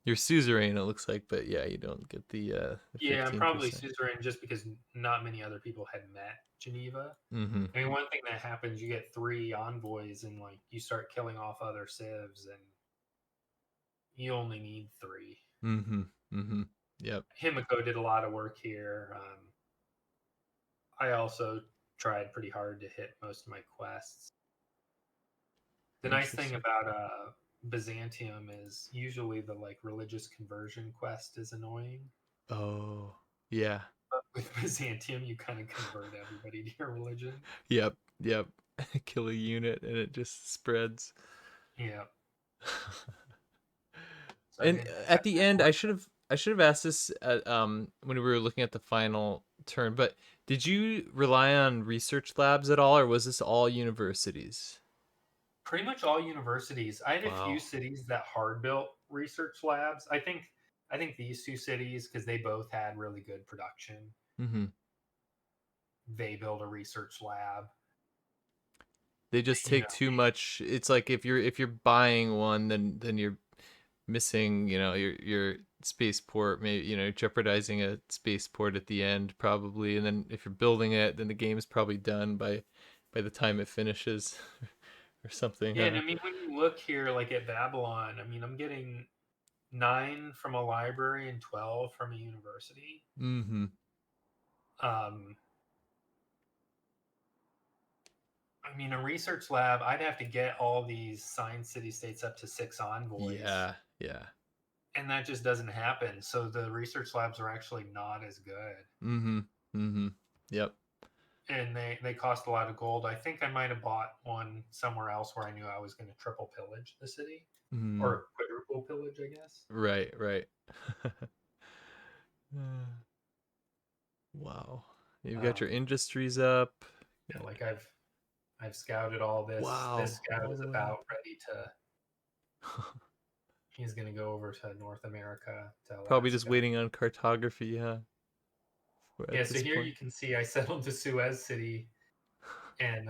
Your suzerain, it looks like, but yeah, you don't get the Yeah, I'm probably 15%. suzerain just because not many other people had met Geneva. Mm-hmm. I mean, one thing that happens, you get 3 envoys, and like you start killing off other civs, and you only need 3. Mm-hmm. Mm-hmm. Yep. Himiko did a lot of work here. I also tried pretty hard to hit most of my quests. The nice thing Interesting. about Byzantium is usually the like religious conversion quest is annoying. Oh, yeah. But with Byzantium, you kind of convert everybody to your religion. Yep. Yep. Kill a unit and it just spreads. Yeah. So I And did at the end, work. I should have asked this when we were looking at the final turn, but did you rely on research labs at all, or was this all universities? Pretty much all universities. I had a few Wow. cities that hard built research labs. I think these two cities, because they both had really good production, Mm-hmm. they built a research lab. They just You take know, too much. It's like if you're buying one, then you're missing, your spaceport, maybe, jeopardizing a spaceport at the end probably, and then if you're building it, then the game's probably done by the time it finishes or something, yeah, and huh? I mean when you look here, like at Babylon, I mean I'm getting 9 from a library and 12 from a university. Mm-hmm. Um, I mean, a research lab, I'd have to get all these signed city states up to 6 envoys, Yeah, yeah. and that just doesn't happen. So the research labs are actually not as good. Mm-hmm. Mm-hmm. Yep. and they cost a lot of gold. I think I might have bought one somewhere else where I knew I was going to triple pillage the city, Mm, or quadruple pillage, I guess. right, right. Wow. You've got your Um, industries up. yeah, like I've scouted all this. This Wow, scout all is the way about up. ready to. He's going to go over to North America, to Probably just Alaska. waiting on cartography, huh? Yeah, At so this here point. you can see I settled the Suez City and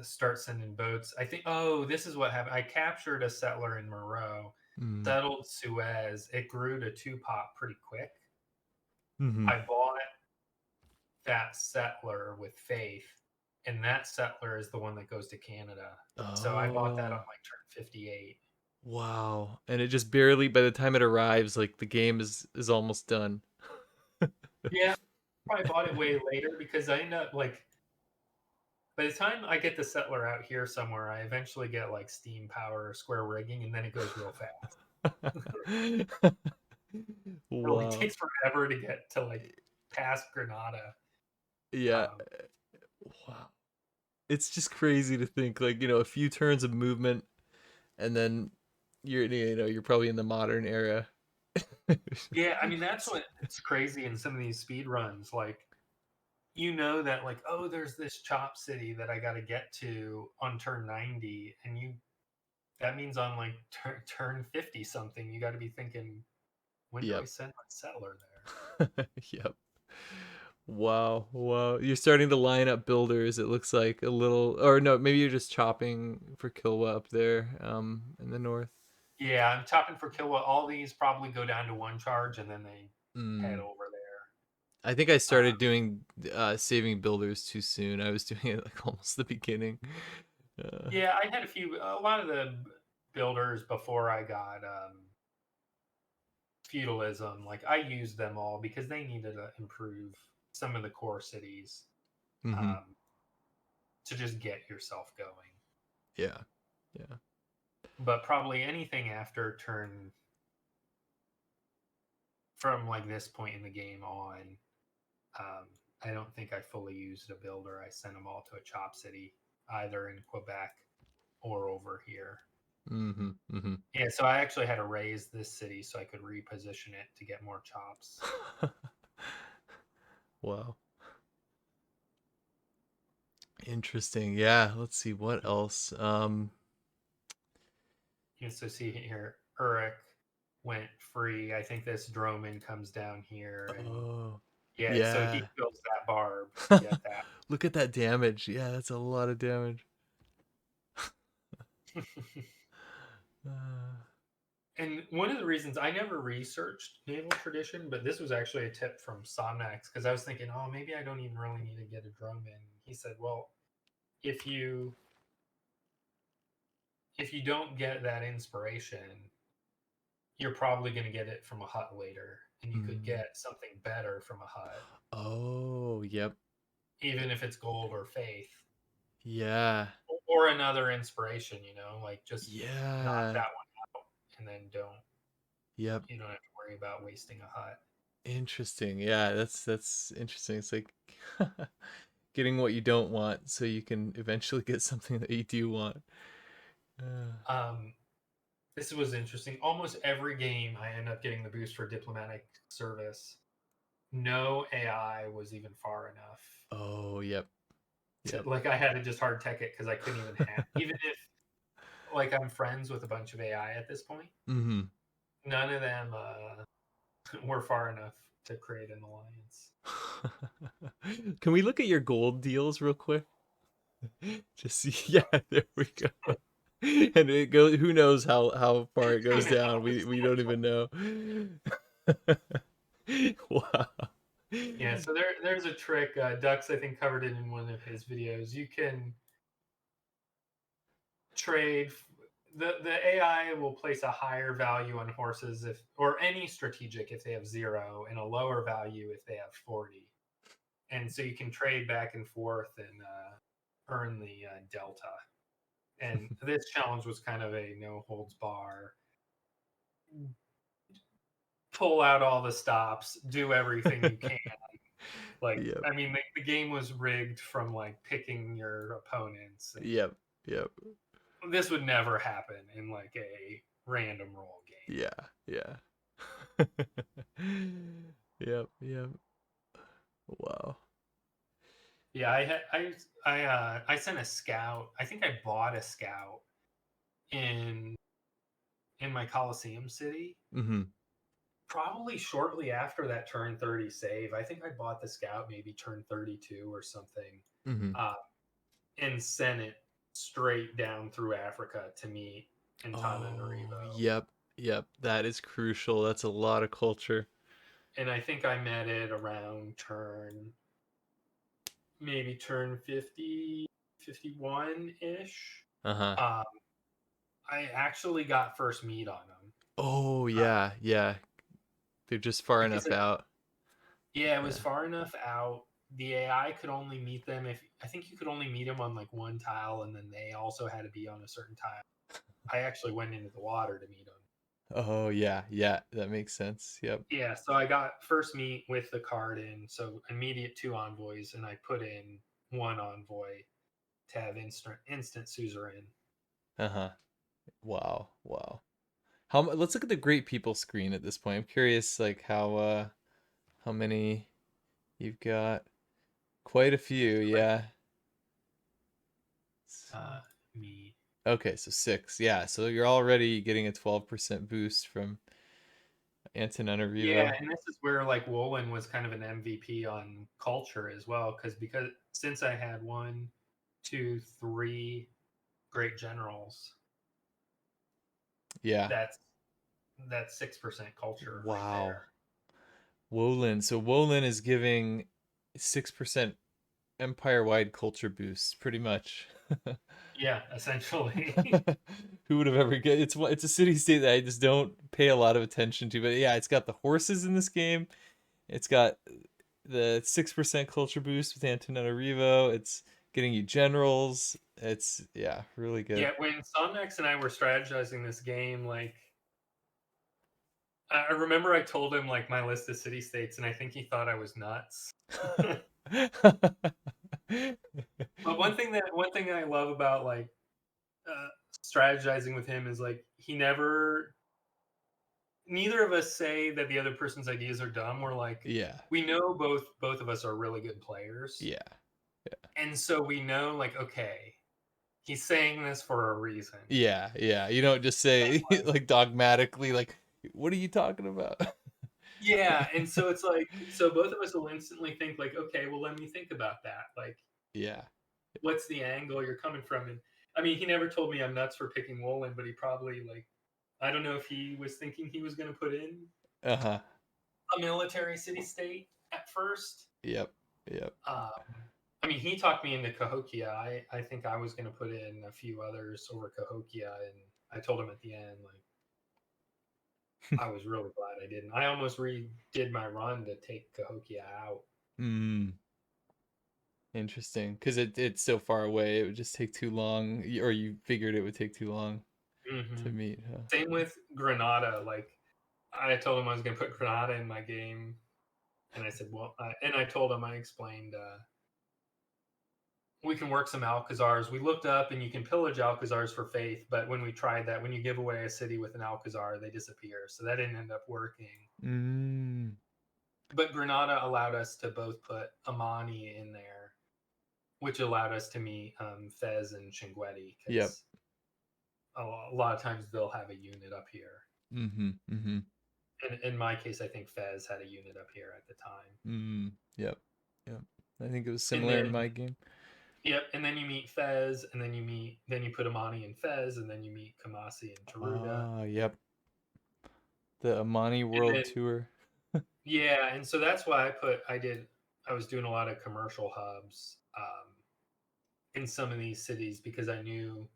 start sending boats. I think, oh, this is what happened. I captured a settler in Moreau, Mm. settled Suez. It grew to two pop pretty quick. Mm-hmm. I bought that settler with faith, and that settler is the one that goes to Canada. So I bought that on Oh, like turn 58. wow. And it just barely, by the time it arrives, like the game is almost done. Yeah, probably bought it way later because I end up like by the time I get the settler out here somewhere, I eventually get like steam power or square rigging, and then it goes real fast. It like Wow. takes forever to get to like past Granada. Yeah. Um, Wow. It's just crazy to think like, a few turns of movement and then you're probably in the modern era. yeah, I mean that's what it's crazy in some of these speed runs. Like you know that like oh there's this chop city that I got to get to on turn 90, and you that means on like turn 50 something you got to be thinking when do I Yep. send my settler there? Yep. Wow, wow. You're starting to line up builders, it looks like a little, or no, maybe you're just chopping for Kilwa up there, in the north. Yeah, I'm chopping for Kilwa. All these probably go down to one charge, and then they head Mm. over there. I think I started doing saving builders too soon. I was doing it like almost the beginning. Uh, Yeah, I had a lot of the builders before I got feudalism. Like I used them all because they needed to improve some of the core cities mhm. um, to just get yourself going. Yeah. Yeah. But probably anything after turn from like this point in the game on, um, I don't think I fully used a builder. I sent them all to a chop city, either in Quebec or over here. Mhm. Mhm. Yeah, so I actually had to raise this city so I could reposition it to get more chops. Wow. Interesting. Yeah, let's see what else. Yeah, so see here, Uruk went free. I think this Droman comes down here, and Oh. yeah, so he Yeah. kills that barb to get Look at that damage. Yeah, that's a lot of damage. that. Uh, And one of the reasons I never researched naval tradition, but this was actually a tip from Somnax because I was thinking, oh, maybe I don't even really need to get a Droman. He said, well, if you if you don't get that inspiration, you're probably going to get it from a hut later, and you could mm. get something better from a hut, Oh, yep. even if it's gold or faith, Yeah. or another inspiration. Like just knock Yeah. that one out, and then Yep. you don't have to worry about wasting a hut. Interesting. Yeah, that's interesting. It's like getting what you don't want so you can eventually get something that you do want. Uh, Um, this was interesting. Almost every game, I end up getting the boost for diplomatic service. No AI was even far enough oh, yep. to Yep. like. I had to just hard tech it because I couldn't even have even if like I'm friends with a bunch of AI at this point. Mhm. None of them were far enough to create an alliance. Can we look at your gold deals real quick? Just see. Yeah, there we go. And it goes, who knows how far it goes down. We don't even know. Wow. Yeah, so there's a trick. Dux, I think, covered it in one of his videos. You can trade the AI will place a higher value on horses if or any strategic if they have 0 and a lower value if they have 40. And so you can trade back and forth and earn the delta. And this challenge was kind of a no holds bar. Pull out all the stops, do everything you can, Like, Yep. I mean, the game was rigged from like picking your opponents, Yep. Yep. and this would never happen in like a random roll game. Yeah. Yeah. Yep. Yep. Wow. Yeah, I sent a scout. I think I bought a scout in my Coliseum city. Mm-hmm. Probably shortly after that turn 30 save. I think I bought the scout maybe turn 32 or something, Mm-hmm. uh, and sent it straight down through Africa to meet Oh, Antananarivo. yep. Yep. That is crucial. That's a lot of culture. And I think I met it around maybe turn 50, 51 ish. Uh-huh. Um, I actually got first meet on them. Oh, yeah. Yeah. They're just far Because enough out. yeah, it was Yeah. far enough out. The AI could only meet them if I think you could only meet them on like one tile, and then they also had to be on a certain tile. I actually went into the water to meet them. Oh, yeah. Yeah. That makes sense. Yep. Yeah, so I got first meet with the card in, so immediate 2 envoys, and I put in 1 envoy to have instant suzerain. Uh-huh. Wow. Wow. Let's look at the great people screen at this point. I'm curious like how many you've got. Quite a few, yeah. Uh, me. Okay, so 6. Yeah, so you're already getting a 12% boost from Yeah, Antananarivo. and this is where like Wolin was kind of an MVP on culture as well, because since I had 1, 2, 3 great generals, Yeah. that's 6% culture right Wow. there. Wolin. So Wolin is giving 6% empire-wide culture boost, pretty much. Yeah, essentially. Who would have ever get it's a city state that I just don't pay a lot of attention to, but yeah, it's got the horses in this game. It's got the 6% culture boost with Antananarivo. It's getting you generals. It's yeah, really good. Yeah, when Somnax and I were strategizing this game, like I remember I told him like my list of city states, and I think he thought I was nuts. But one thing I love about like uh, strategizing with him is like he never neither of us say that the other person's ideas are dumb. We're like Yeah. we know both of us are really good players, Yeah. and so we know like okay, he's saying this for a reason. Yeah. Yeah. You don't just say like dogmatically like what are you talking about? Yeah, and so it's like so both of us will instantly think like okay, well let me think about that. Like Yeah. what's the angle you're coming from? And I mean, he never told me I'm nuts for picking Wolin, but he probably like I don't know if he was thinking he was going to put in Uh-huh. a military city state at first. Yep. Yep. Um, I mean, he talked me into Cahokia. I think I was going to put in a few others over Cahokia, and I told him at the end, like, I was really glad I didn't. I almost redid my run to take Cahokia out. Mm. Interesting. Because it's so far away, it would just take too long, or you figured it would take too long to Hmm. meet, huh? Same with Granada. Like, I told him I was going to put Granada in my game, and I said, well, and I told him I explained we can work some Alcazars. We looked up and you can pillage Alcazars for faith, but when we tried that, when you give away a city with an Alcazar, they disappear. So that didn't end up working. Mm. But Granada allowed us to both put Amani in there, which allowed us to meet Fez and Chinguetti Yep. because a lot of times they'll have a unit up here. Mm-hmm. Mm-hmm. In my case, I think Fez had a unit up here at the time. Mm. Yep. Yep. I think it was And similar in then my game. yep, and then you meet Fez, and then you put Amani in Fez, and then you meet Kamasi and Taruda. Ah, yep. The Amani And World then Tour. yeah, and so that's why I was doing a lot of commercial hubs in some of these cities because I knew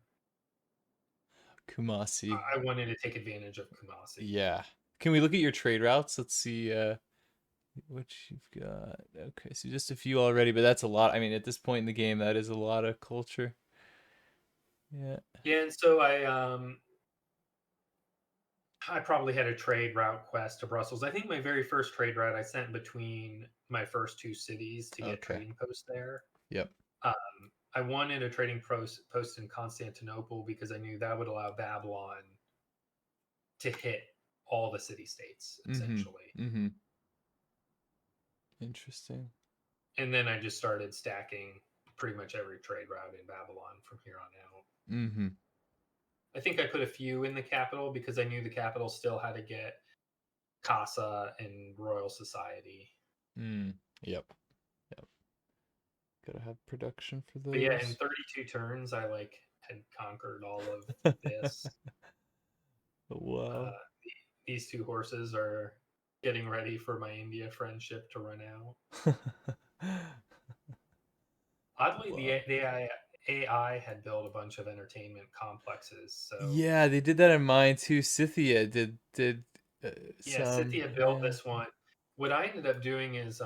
Kumasi. I wanted to take advantage of Kumasi. Yeah. Can we look at your trade routes? Let's see what you've got. Okay, so just a few already, but that's a lot. I mean, at this point in the game, that is a lot of culture. Yeah. Yeah, and so I probably had a trade route quest to Brussels. I think my very first trade route I sent between my first two cities to get Okay. trading posts there. Yep. I wanted a trading post in Constantinople because I knew that would allow Babylon to hit all the city states Mm-hmm. essentially. Mm-hmm. Interesting. And then I just started stacking pretty much every trade route in Babylon from here on out. Mm-hmm. I think I put a few in the capital because I knew the capital still had to get Casa and Royal Society. Mm. Yep. Yep. Gotta have production for But yeah, in those. 32 turns, I like had conquered all of this. Wow. Uh, these two horses are getting ready for my India friendship to run out. Oddly, Wow. the AI had built a bunch of entertainment complexes. So Yeah, they did that in mine too. Scythia did yeah, some. Scythia built Yeah. this one. What I ended up doing is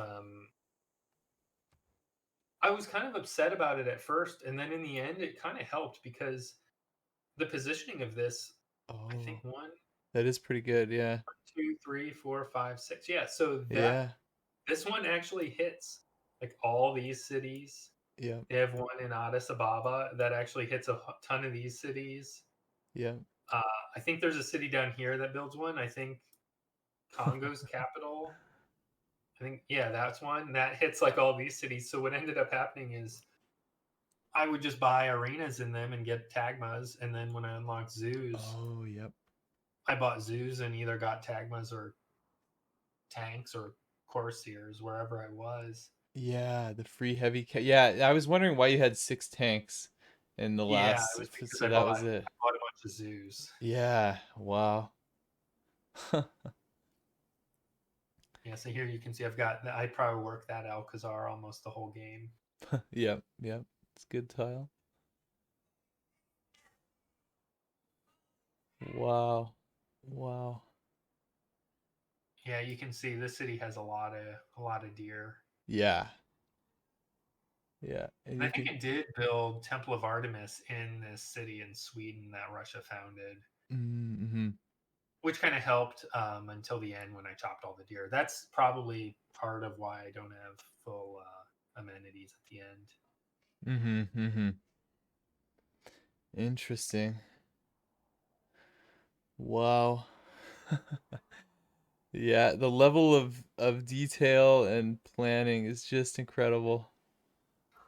I was kind of upset about it at first, and then in the end, it kind of helped because the positioning of this, I think Oh, one, that is pretty good. Yeah. two, three, four, five, six. Yeah, so that Yeah. this one actually hits like all these cities. Yeah. They have one in Addis Ababa that actually hits a ton of these cities. Yeah. Uh, I think there's a city down here that builds one. I think Congo's capital. I think yeah, that's one that hits like all these cities. So what ended up happening is I would just buy arenas in them and get tagmas, and then when I unlocked zoos, Oh, yep. I bought zoos and either got tagmas or tanks or coursiers wherever I was. Yeah, the free heavy yeah, I was wondering why you had 6 tanks in the Yeah, last it was because so that was I it. bought a bunch of zoos. Yeah, wow. Yeah, so here you can see I probably worked that Alcazar almost the whole game. Yep, yep. It's good tile. Wow. Wow. Yeah, you can see this city has a lot of deer. Yeah. Yeah. And And I you think could it did build Temple of Artemis in this city in Sweden that Russia founded, mm-hmm. which kind of helped until the end when I chopped all the deer. That's probably part of why I don't have full amenities at the end. Mm-hmm. Mm-hmm. Interesting. Wow. Yeah, the level of detail and planning is just incredible.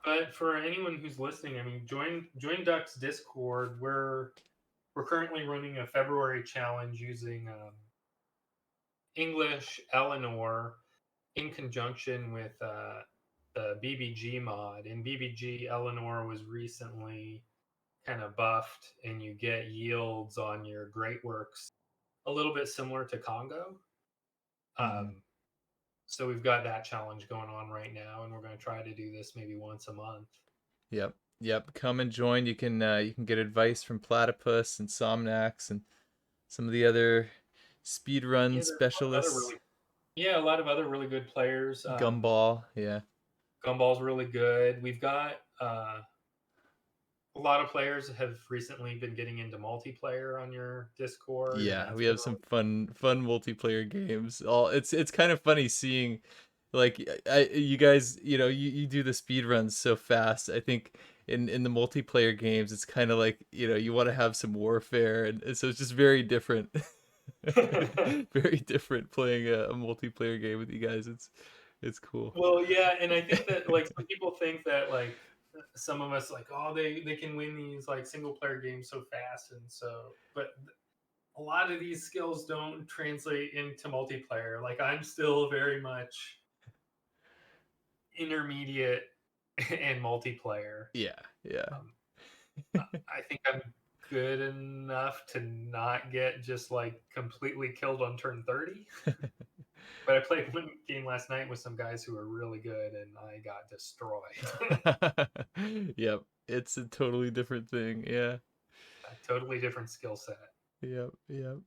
But for anyone who's listening, I mean, join Duck's Discord. We're currently running a February challenge using English Eleanor in conjunction with the BBG mod. And BBG Eleanor was recently kind of buffed, and you get yields on your great works a little bit similar to Congo. Mm-hmm. Um, so we've got that challenge going on right now, and we're going to try to do this maybe once a month. Yep. Yep. Come and join. You can get advice from Platypus and Somnax and some of the other speedrun Yeah, there's a lot of other specialists. really yeah, a lot of other really good players. Gumball. Yeah. Gumball's really good. We've got a lot of players have recently been getting into multiplayer on your Discord, and Yeah, that's we been have some fun multiplayer games. All it's kind of funny seeing like you guys, you do the speed runs so fast. I think in the multiplayer games it's kind of like, you want to have some warfare and so it's just very different. really. Very different playing a multiplayer game with you guys. It's cool. Well, yeah, and I think that like some people think that like some of us like oh they can win these like single player games so fast and so but a lot of these skills don't translate into multiplayer. Like I'm still very much intermediate and multiplayer. Yeah, yeah. Um, I think I'm good enough to not get just like completely killed on turn 30. But I played one game last night with some guys who were really good and I got destroyed. Yep, it's a totally different thing. Yeah. A totally different skill set. Yep, yep.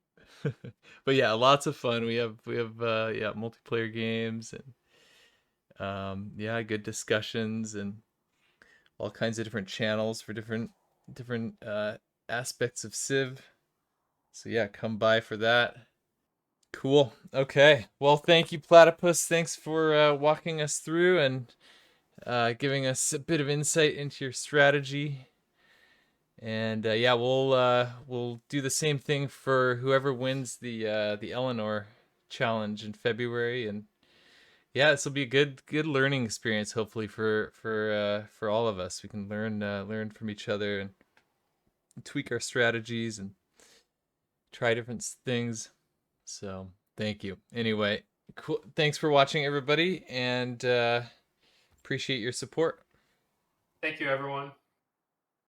But yeah, lots of fun. We have yeah, multiplayer games and yeah, good discussions and all kinds of different channels for different aspects of Civ. So yeah, come by for that. Cool. Okay. Well, thank you, Platypus. Thanks for walking us through and giving us a bit of insight into your strategy. And yeah, we'll do the same thing for whoever wins the Eleanor challenge in February. And yeah, this will be a good learning experience, hopefully for all of us. We can learn from each other and tweak our strategies and try different things. So thank you. Anyway, cool. Thanks for watching, everybody, and appreciate your support. Thank you, everyone.